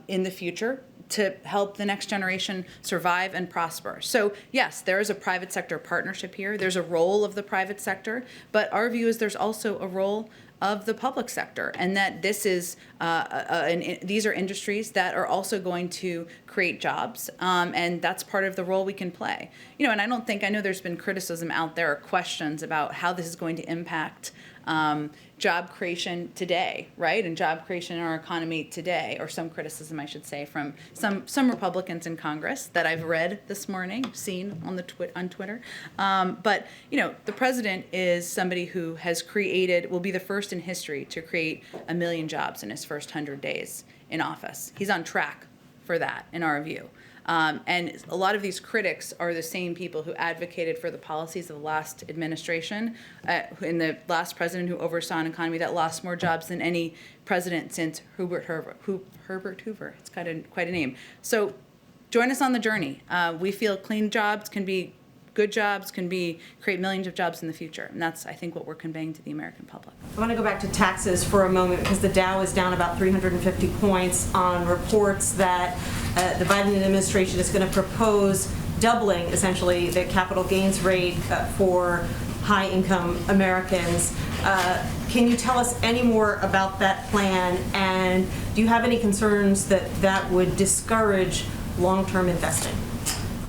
in the future to help the next generation survive and prosper. So yes, there is a private sector partnership here. There's a role of the private sector, but our view is there's also a role of the public sector, and that this is these are industries that are also going to create jobs, and that's part of the role we can play. You know, and I know there's been criticism out there or questions about how this is going to impact job creation today, right? And job creation in our economy today, or some criticism, I should say, from some Republicans in Congress that I've read this morning, seen on on Twitter. But you know, the president is somebody who will be the first in history to create 1 million jobs in his first 100 days in office. He's on track for that, in our view. And a lot of these critics are the same people who advocated for the policies of the last administration, in the last president who oversaw an economy that lost more jobs than any president since Herbert Hoover. It's quite a name. So join us on the journey. We feel clean jobs can be good jobs, create millions of jobs in the future. And that's, I think, what we're conveying to the American public.
I want to go back to taxes for a moment because the Dow is down about 350 points on reports that the Biden administration is going to propose doubling, essentially, the capital gains rate for high-income Americans. Can you tell us any more about that plan? And do you have any concerns that that would discourage long-term investing?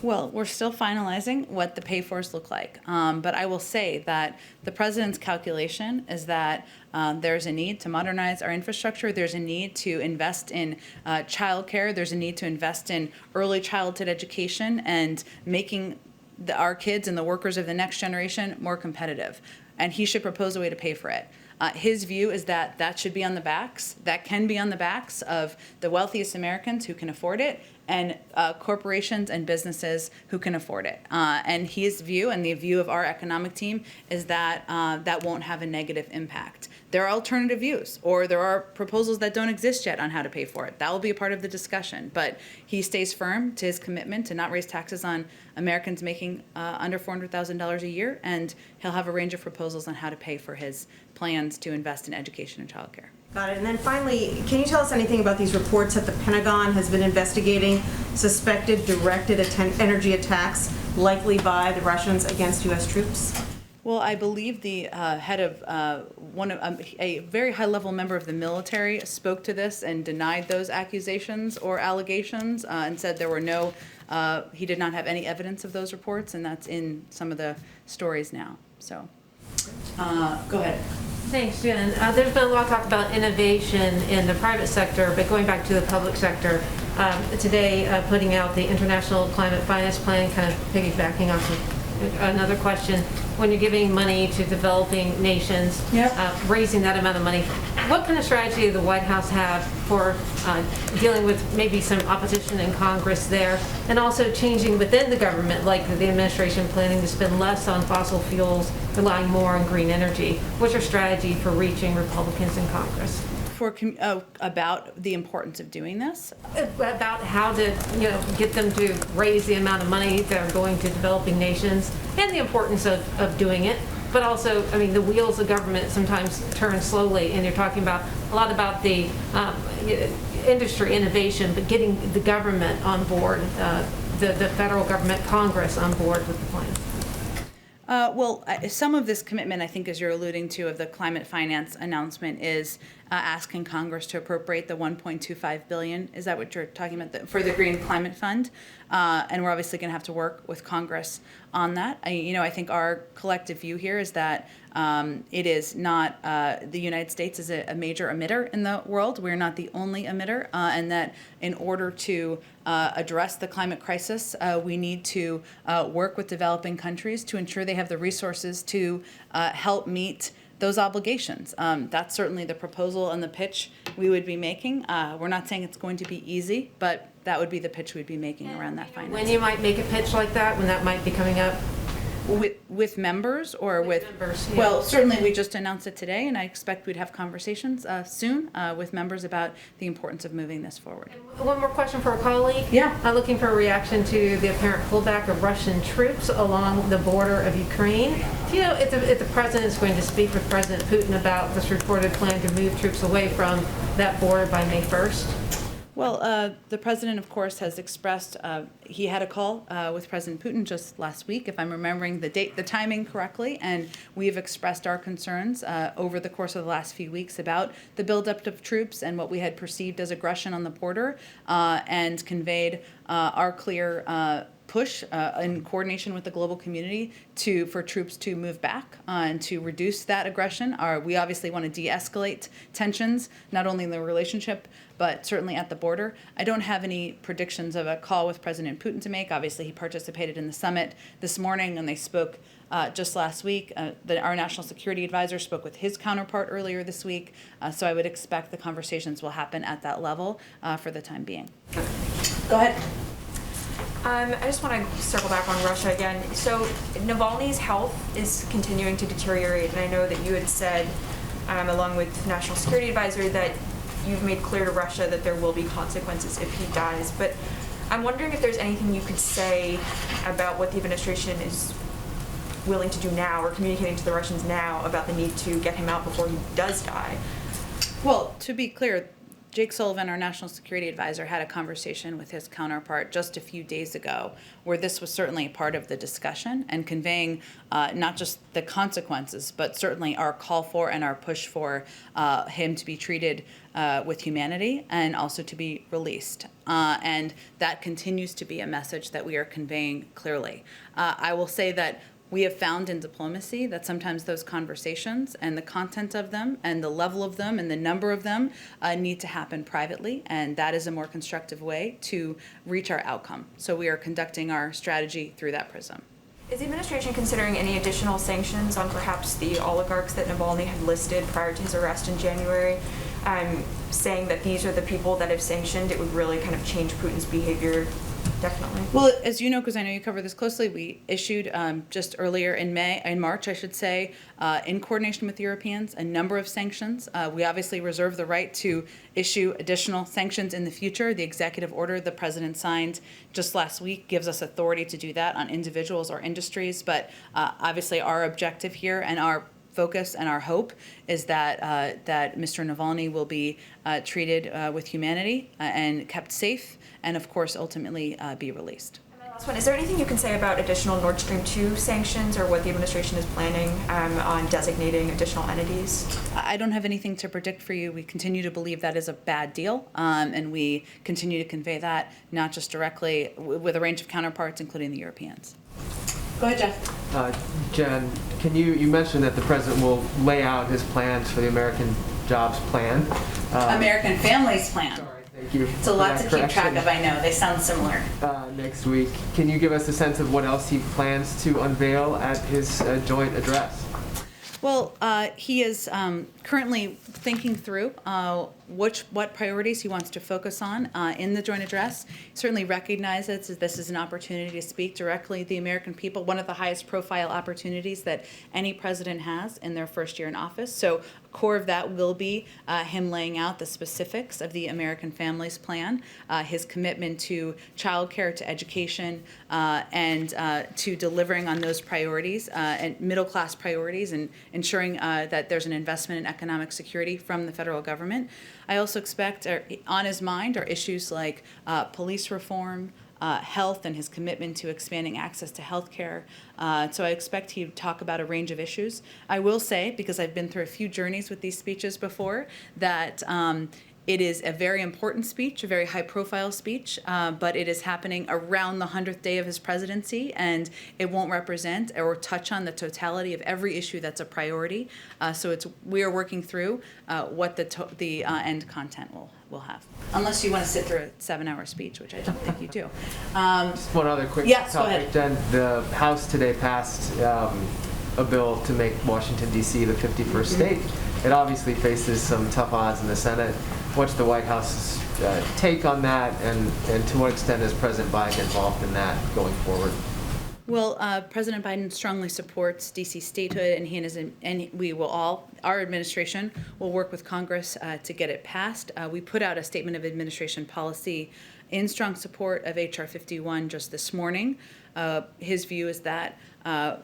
Well, we're still finalizing what the pay-fors look like. But I will say that the president's calculation is that there's a need to modernize our infrastructure. There's a need to invest in childcare. There's a need to invest in early childhood education and making our kids and the workers of the next generation more competitive. And he should propose a way to pay for it. His view is that can be on the backs of the wealthiest Americans who can afford it, and corporations and businesses who can afford it. And his view, and the view of our economic team, is that that won't have a negative impact. There are alternative views, or there are proposals that don't exist yet on how to pay for it. That will be a part of the discussion. But he stays firm to his commitment to not raise taxes on Americans making under $400,000 a year, and he'll have a range of proposals on how to pay for his plans to invest in education and childcare.
Got it. And then finally, can you tell us anything about these reports that the Pentagon has been investigating suspected directed energy attacks likely by the Russians against U.S. troops?
Well, I believe the head of a very high-level member of the military spoke to this and denied those accusations or allegations, and said there were he did not have any evidence of those reports, and that's in some of the stories now. So, go ahead.
Thanks, Jen. There's been a lot of talk about innovation in the private sector, but going back to the public sector, today putting out the International Climate Finance Plan, kind of piggybacking off of another question, when you're giving money to developing nations, raising that amount of money, what kind of strategy does the White House have for dealing with maybe some opposition in Congress there, and also changing within the government, like the administration planning to spend less on fossil fuels, relying more on green energy? What's your strategy for reaching Republicans in Congress?
About the importance of doing this?
About how to get them to raise the amount of money that are going to developing nations, and the importance of doing it. But also, I mean, the wheels of government sometimes turn slowly, and you're talking about a lot about the industry innovation, but getting the government on board, the federal government, Congress on board with the plan.
Some of this commitment, I think, as you're alluding to, of the climate finance announcement is asking Congress to appropriate the $1.25 billion. Is that what you're talking about, for the Green Climate Fund? And we're obviously going to have to work with Congress on that. I think our collective view here is that it is not the United States is a major emitter in the world. We're not the only emitter, and that in order to address the climate crisis, we need to work with developing countries to ensure they have the resources to help meet those obligations. That's certainly the proposal and the pitch we would be making. We're not saying it's going to be easy, but that would be the pitch we'd be making around that finance.
When you might make a pitch like that, when that might be coming up?
With members or with
members, yeah.
Well, certainly we just announced it today, and I expect we'd have conversations soon with members about the importance of moving this forward.
One more question for a colleague.
Yeah.
I'm looking for a reaction to the apparent pullback of Russian troops along the border of Ukraine. Do you know if the president is going to speak with President Putin about this reported plan to move troops away from that border by May 1st?
Well, the president, of course, has expressed he had a call with President Putin just last week, if I'm remembering the timing correctly, and we have expressed our concerns over the course of the last few weeks about the buildup of troops and what we had perceived as aggression on the border, and conveyed our clear push in coordination with the global community for troops to move back and to reduce that aggression. We obviously want to de-escalate tensions, not only in the relationship, but certainly at the border. I don't have any predictions of a call with President Putin to make. Obviously, he participated in the summit this morning, and they spoke just last week. Our national security advisor spoke with his counterpart earlier this week. So I would expect the conversations will happen at that level for the time being. Go ahead.
I just want to circle back on Russia again. So Navalny's health is continuing to deteriorate, and I know that you had said, along with National Security Advisor, that you've made clear to Russia that there will be consequences if he dies. But I'm wondering if there's anything you could say about what the administration is willing to do now or communicating to the Russians now about the need to get him out before he does die.
Well, to be clear, Jake Sullivan, our national security advisor, had a conversation with his counterpart just a few days ago where this was certainly part of the discussion and conveying not just the consequences, but certainly our call for and our push for him to be treated with humanity and also to be released. And that continues to be a message that we are conveying clearly. I will say that we have found in diplomacy that sometimes those conversations and the content of them and the level of them and the number of them need to happen privately, and that is a more constructive way to reach our outcome. So we are conducting our strategy through that prism.
Is the administration considering any additional sanctions on perhaps the oligarchs that Navalny had listed prior to his arrest in January, saying that these are the people that if sanctioned, it would really kind of change Putin's behavior? Definitely.
Well, as you know, because I know you cover this closely, we issued just earlier in March, I should say, in coordination with Europeans, a number of sanctions. We obviously reserve the right to issue additional sanctions in the future. The executive order the president signed just last week gives us authority to do that on individuals or industries. But obviously our objective here and our focus and our hope is that that Mr. Navalny will be treated with humanity and kept safe, and of course ultimately be released.
And my last one, is there anything you can say about additional Nord Stream 2 sanctions or what the administration is planning on designating additional entities?
I don't have anything to predict for you. We continue to believe that is a bad deal, and we continue to convey that not just directly with a range of counterparts, including the Europeans. Go ahead, Jeff.
Jen, you mentioned that the president will lay out his plans for the American Jobs Plan.
American Families Plan.
Sorry, thank you.
It's a lot to keep track of, I know. They sound similar.
Next week. Can you give us a sense of what else he plans to unveil at his joint address?
Well, he is currently thinking through what priorities he wants to focus on in the joint address. He certainly recognizes that this is an opportunity to speak directly to the American people, one of the highest profile opportunities that any president has in their first year in office. So a core of that will be him laying out the specifics of the American Families Plan, his commitment to childcare, to education, and to delivering on those priorities and middle-class priorities and ensuring that there's an investment in economic security from the federal government. I also expect on his mind are issues like police reform, health and his commitment to expanding access to health care. So I expect he would talk about a range of issues. I will say, because I've been through a few journeys with these speeches before, that it is a very important speech, a very high-profile speech, but it is happening around the 100th day of his presidency, and it won't represent or touch on the totality of every issue that's a priority. So we are working through what the end content will have. Unless you want to sit through a 7-hour speech, which I don't think you do.
Just one other quick
Yes, go
topic,
ahead.
Jen. The House today passed a bill to make Washington, D.C. the 51st state. It obviously faces some tough odds in the Senate. What's the White House's take on that, and to what extent is President Biden involved in that going forward?
Well, President Biden strongly supports D.C. statehood, and we will our administration will work with Congress to get it passed. We put out a statement of administration policy in strong support of H.R. 51 just this morning. His view is that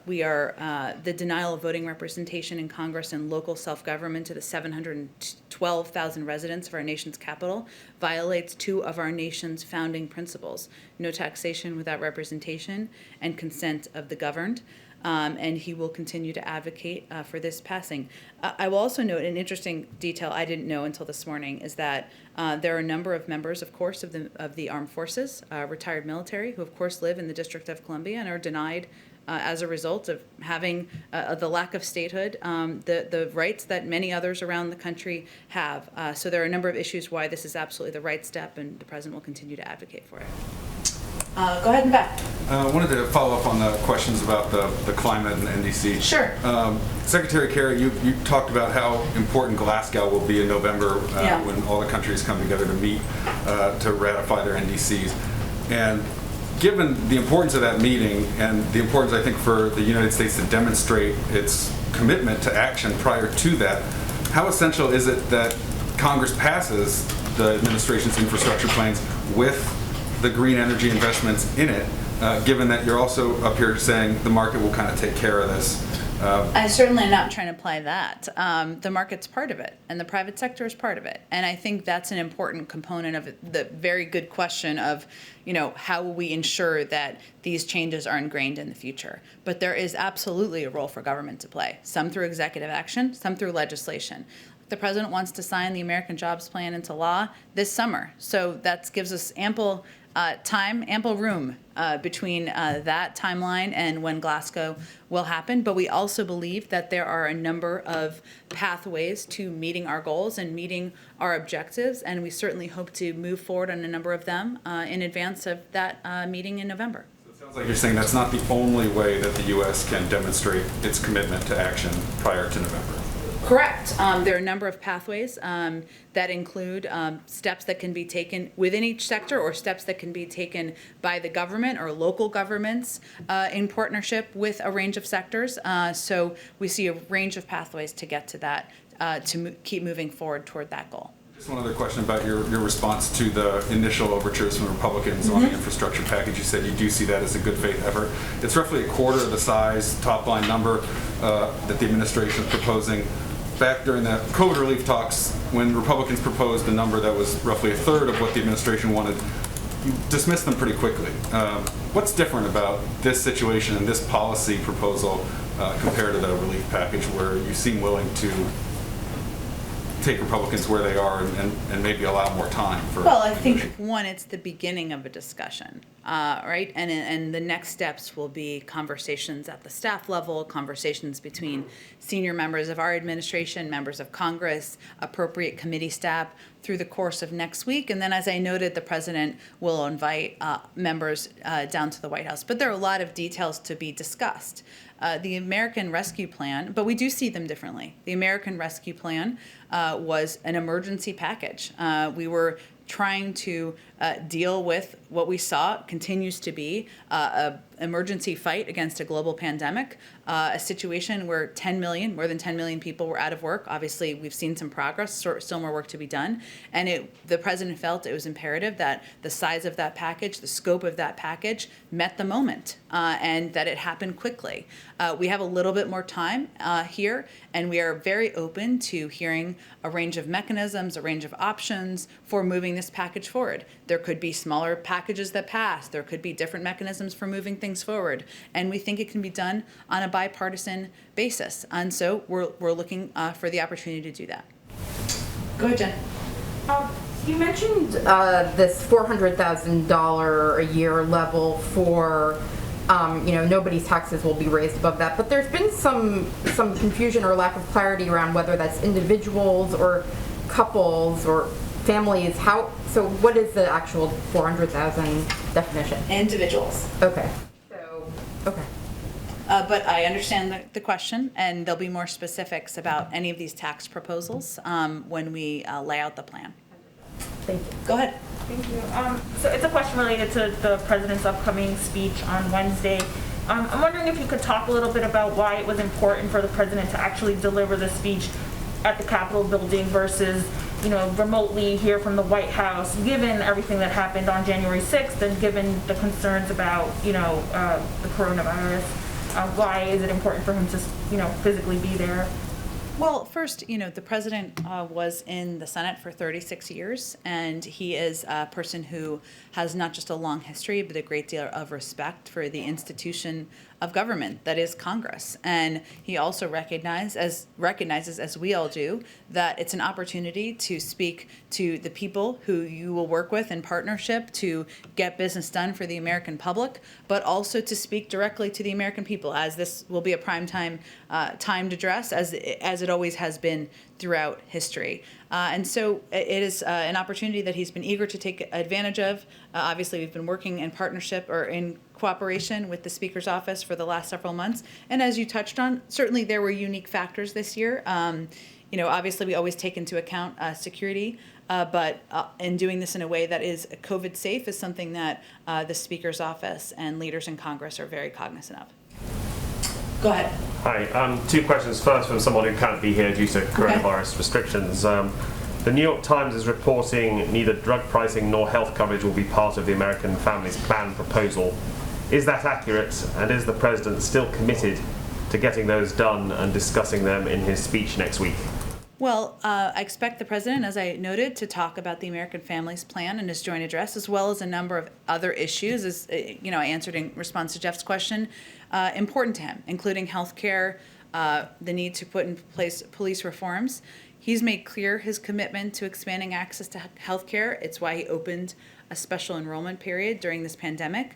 we are the denial of voting representation in Congress and local self-government to the 712,000 residents of our nation's capital violates two of our nation's founding principles: no taxation without representation and consent of the governed. And he will continue to advocate for this passing. I will also note an interesting detail I didn't know until this morning is that there are a number of members, of course, of the armed forces, retired military, who of course live in the District of Columbia and are denied as a result of having the lack of statehood, the rights that many others around the country have. So there are a number of issues why this is absolutely the right step, and the president will continue to advocate for it. Go ahead and back.
I wanted to follow up on the questions about the climate and NDC.
Sure.
Secretary Kerry, you talked about how important Glasgow will be in November when all the countries come together to meet to ratify their NDCs. And given the importance of that meeting and the importance, I think, for the United States to demonstrate its commitment to action prior to that, how essential is it that Congress passes the administration's infrastructure plans with the green energy investments in it, given that you're also up here saying the market will kind of take care of this?
I certainly am not trying to apply that. The market's part of it, and the private sector is part of it. And I think that's an important component of the very good question of, how will we ensure that these changes are ingrained in the future? But there is absolutely a role for government to play, some through executive action, some through legislation. The president wants to sign the American Jobs Plan into law this summer. So that gives us ample time, ample room between that timeline and when Glasgow will happen. But we also believe that there are a number of pathways to meeting our goals and meeting our objectives. And we certainly hope to move forward on a number of them in advance of that meeting in November.
So it sounds like you're saying that's not the only way that the U.S. can demonstrate its commitment to action prior to November.
Correct. There are a number of pathways that include steps that can be taken within each sector or steps that can be taken by the government or local governments in partnership with a range of sectors. So we see a range of pathways to get to that, keep moving forward toward that goal.
Just one other question about your response to the initial overtures from the Republicans on the infrastructure package. You said you do see that as a good faith effort. It's roughly a quarter of the size, top line number that the administration is proposing. Back during the COVID relief talks, when Republicans proposed a number that was roughly a third of what the administration wanted, you dismissed them pretty quickly. What's different about this situation and this policy proposal compared to the relief package, where you seem willing to take Republicans where they are and maybe allow more time for?
Well, I think, one, it's the beginning of a discussion, right? And the next steps will be conversations at the staff level, conversations between senior members of our administration, members of Congress, appropriate committee staff through the course of next week. And then, as I noted, the president will invite members down to the White House. But there are a lot of details to be discussed. The American Rescue Plan, but we do see them differently. The American Rescue Plan was an emergency package. We were trying to deal with what we saw continues to be an emergency fight against a global pandemic, a situation where more than 10 million people were out of work. Obviously, we've seen some progress, still more work to be done. And the president felt it was imperative that the size of that package, the scope of that package met the moment and that it happened quickly. We have a little bit more time here, and we are very open to hearing a range of mechanisms, a range of options for moving this package forward. There could be smaller packages that pass. There could be different mechanisms for moving things forward. And we think it can be done on a bipartisan basis. And so we're looking for the opportunity to do that. Go ahead, Jen.
You mentioned this $400,000 a year level for, nobody's taxes will be raised above that. But there's been some confusion or lack of clarity around whether that's individuals or couples or families. So what is the actual 400,000 definition?
Individuals.
Okay. Okay.
But I understand the question, and there'll be more specifics about any of these tax proposals when we lay out the plan.
Thank you.
Go ahead.
Thank you. So it's a question related to the president's upcoming speech on Wednesday. I'm wondering if you could talk a little bit about why it was important for the president to actually deliver the speech at the Capitol building versus, remotely here from the White House, given everything that happened on January 6th and given the concerns about, the coronavirus. Why is it important for him to, physically be there?
Well, first, the president was in the Senate for 36 years, and he is a person who has not just a long history, but a great deal of respect for the institution of government that is Congress. And he also recognizes, as we all do, that it's an opportunity to speak to the people who you will work with in partnership to get business done for the American public, but also to speak directly to the American people, as this will be a prime timed address, as it always has been throughout history. And so it is an opportunity that he's been eager to take advantage of. Obviously, we've been working in partnership or in cooperation with the Speaker's office for the last several months. And as you touched on, certainly there were unique factors this year. Obviously we always take into account security, but in doing this in a way that is COVID safe is something that the Speaker's office and leaders in Congress are very cognizant of. Go ahead.
Hi. Two questions. First, from someone who can't be here due to coronavirus restrictions. The New York Times is reporting neither drug pricing nor health coverage will be part of the American Families Plan proposal. Is that accurate, and is the president still committed to getting those done and discussing them in his speech next week?
Well, I expect the president, as I noted, to talk about the American Families Plan in his joint address, as well as a number of other issues, as I answered in response to Jeff's question, important to him, including health care, the need to put in place police reforms. He's made clear his commitment to expanding access to health care. It's why he opened a special enrollment period during this pandemic.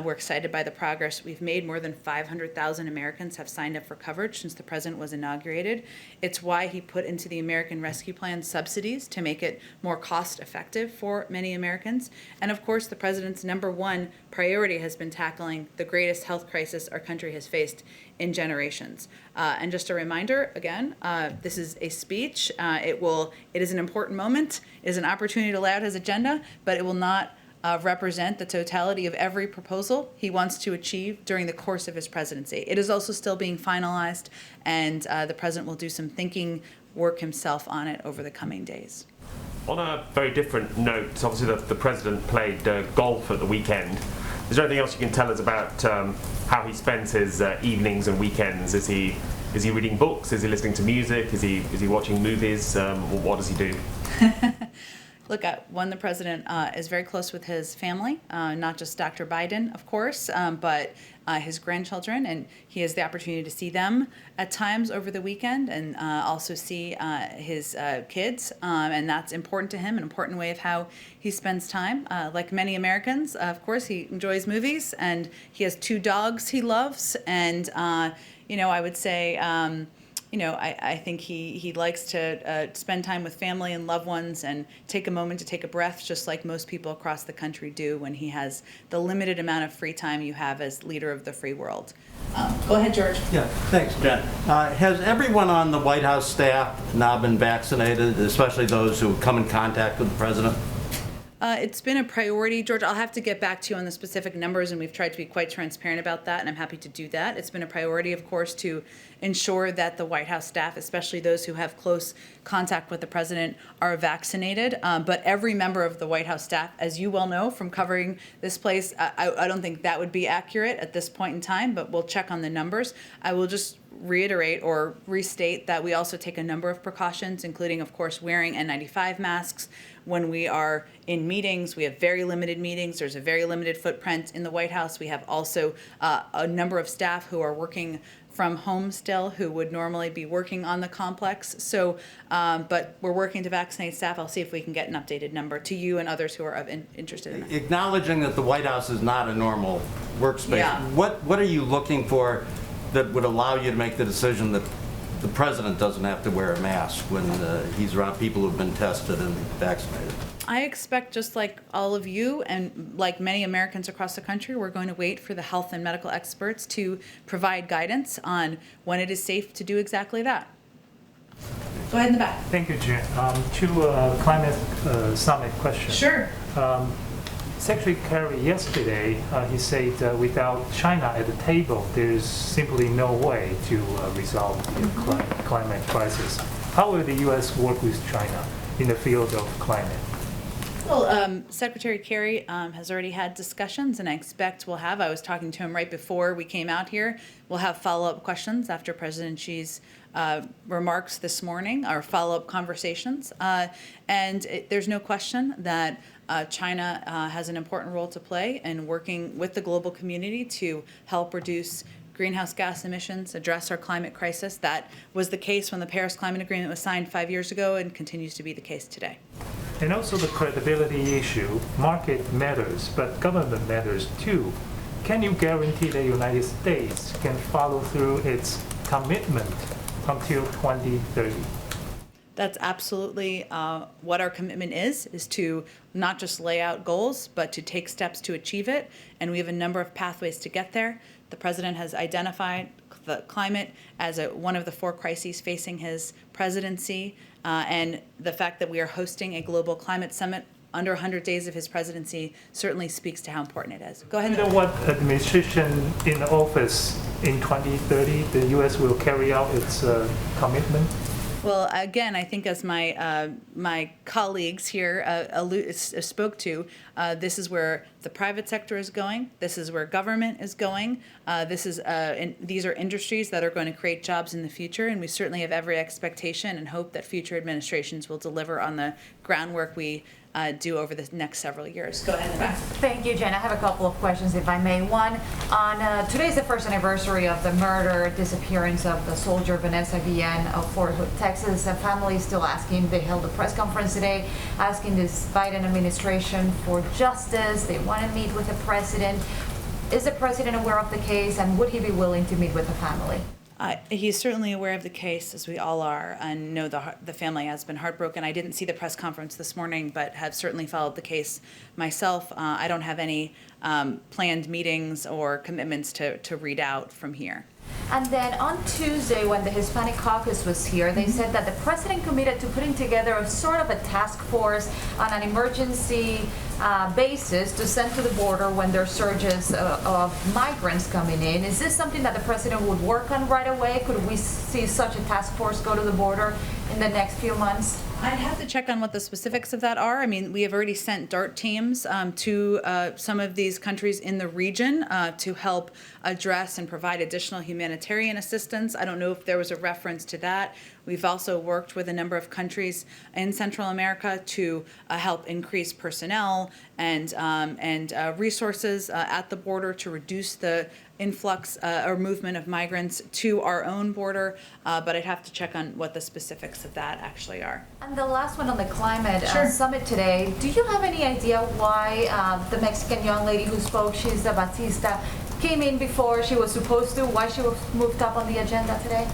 We're excited by the progress we've made. More than 500,000 Americans have signed up for coverage since the president was inaugurated. It's why he put into the American Rescue Plan subsidies to make it more cost effective for many Americans. And of course, the president's number one priority has been tackling the greatest health crisis our country has faced in generations. And just a reminder, again, this is a speech. It is an important moment. It is an opportunity to lay out his agenda, but it will not represent the totality of every proposal he wants to achieve during the course of his presidency. It is also still being finalized, and the president will do some thinking work himself on it over the coming days.
On a very different note, obviously the president played golf at the weekend. Is there anything else you can tell us about how he spends his evenings and weekends? Is he reading books? Is he listening to music? Is he watching movies? What does he do?
Look, the president is very close with his family, not just Dr. Biden, of course, but his grandchildren, and he has the opportunity to see them at times over the weekend and also see his kids, and that's important to him, an important way of how he spends time. Like many Americans, of course, he enjoys movies, and he has 2 dogs he loves, and I would say I think he likes to spend time with family and loved ones and take a moment to take a breath, just like most people across the country do when he has the limited amount of free time you have as leader of the free world. Go ahead, George.
Yeah, thanks, Jen. Has everyone on the White House staff now been vaccinated, especially those who come in contact with the president?
It's been a priority, George. I'll have to get back to you on the specific numbers, and we've tried to be quite transparent about that, and I'm happy to do that. It's been a priority, of course, to ensure that the White House staff, especially those who have close contact with the president, are vaccinated. But every member of the White House staff, as you well know from covering this place, I don't think that would be accurate at this point in time, but we'll check on the numbers. I will just reiterate or restate that we also take a number of precautions, including, of course, wearing N95 masks when we are in meetings. We have very limited meetings. There's a very limited footprint in the White House. We have also a number of staff who are working from home still, who would normally be working on the complex. So, but we're working to vaccinate staff. I'll see if we can get an updated number to you and others who are interested in that.
Acknowledging that the White House is not a normal workspace,
Yeah.
what are you looking for that would allow you to make the decision that the president doesn't have to wear a mask when he's around people who've been tested and vaccinated?
I expect, just like all of you and like many Americans across the country, we're going to wait for the health and medical experts to provide guidance on when it is safe to do exactly that. Go ahead in the back.
Thank you, Jen. Two climate summit questions.
Sure.
Secretary Kerry yesterday, he said without China at the table, there's simply no way to resolve the climate crisis. How will the U.S. work with China in the field of climate?
Well, Secretary Kerry has already had discussions, and I expect we'll have. I was talking to him right before we came out here. We'll have follow-up questions after President Xi's remarks this morning, or follow-up conversations. There's no question that China has an important role to play in working with the global community to help reduce greenhouse gas emissions, address our climate crisis. That was the case when the Paris Climate Agreement was signed 5 years ago and continues to be the case today.
And also the credibility issue. Market matters, but government matters too. Can you guarantee the United States can follow through its commitment until 2030?
That's absolutely what our commitment is to not just lay out goals, but to take steps to achieve it. And we have a number of pathways to get there. The president has identified the climate as one of the 4 crises facing his presidency. And the fact that we are hosting a global climate summit under 100 days of his presidency certainly speaks to how important it is. Go ahead.
You know what administration in office in 2030, the U.S. will carry out its commitment?
Well, again, I think as my colleagues here spoke to, this is where the private sector is going. This is where government is going. These are industries that are going to create jobs in the future, and we certainly have every expectation and hope that future administrations will deliver on the groundwork we do over the next several years. Go ahead, Beth.
Thank you, Jen. I have a couple of questions, if I may. One, on today's the first anniversary of the murder, disappearance of the soldier Vanessa Guillen of Fort Hood, Texas. A family is still asking. They held a press conference today asking this Biden administration for justice. They want to meet with the president. Is the president aware of the case, and would he be willing to meet with the family?
He's certainly aware of the case, as we all are, and know the family has been heartbroken. I didn't see the press conference this morning, but have certainly followed the case myself. I don't have any planned meetings or commitments to read out from here.
And then on Tuesday, when the Hispanic Caucus was here, they said that the president committed to putting together a sort of a task force on an emergency basis to send to the border when there are surges of migrants coming in. Is this something that the president would work on right away? Could we see such a task force go to the border in the next few months?
I'd have to check on what the specifics of that are. I mean, we have already sent DART teams to some of these countries in the region to help address and provide additional humanitarian assistance. I don't know if there was a reference to that. We've also worked with a number of countries in Central America to help increase personnel and resources at the border to reduce the influx or movement of migrants to our own border, but I'd have to check on what the specifics of that actually are.
And the last one on the climate
Sure.
summit today, do you have any idea why the Mexican young lady who spoke, Sheila Batista, came in before she was supposed to, why she was moved up on the agenda today?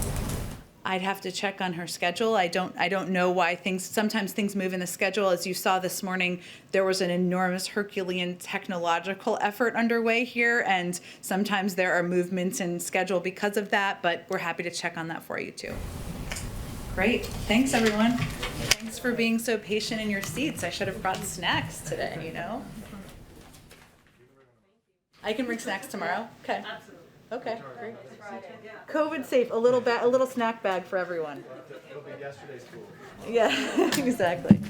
I'd have to check on her schedule. I don't know why sometimes things move in the schedule. As you saw this morning, there was an enormous Herculean technological effort underway here, and sometimes there are movements in schedule because of that, but we're happy to check on that for you too. Great. Thanks, everyone. Thanks for being so patient in your seats. I should have brought snacks today, you know? I can bring snacks tomorrow. Okay. Okay, great. COVID safe, a little snack bag for everyone.
It'll be yesterday's food.
Yeah, exactly.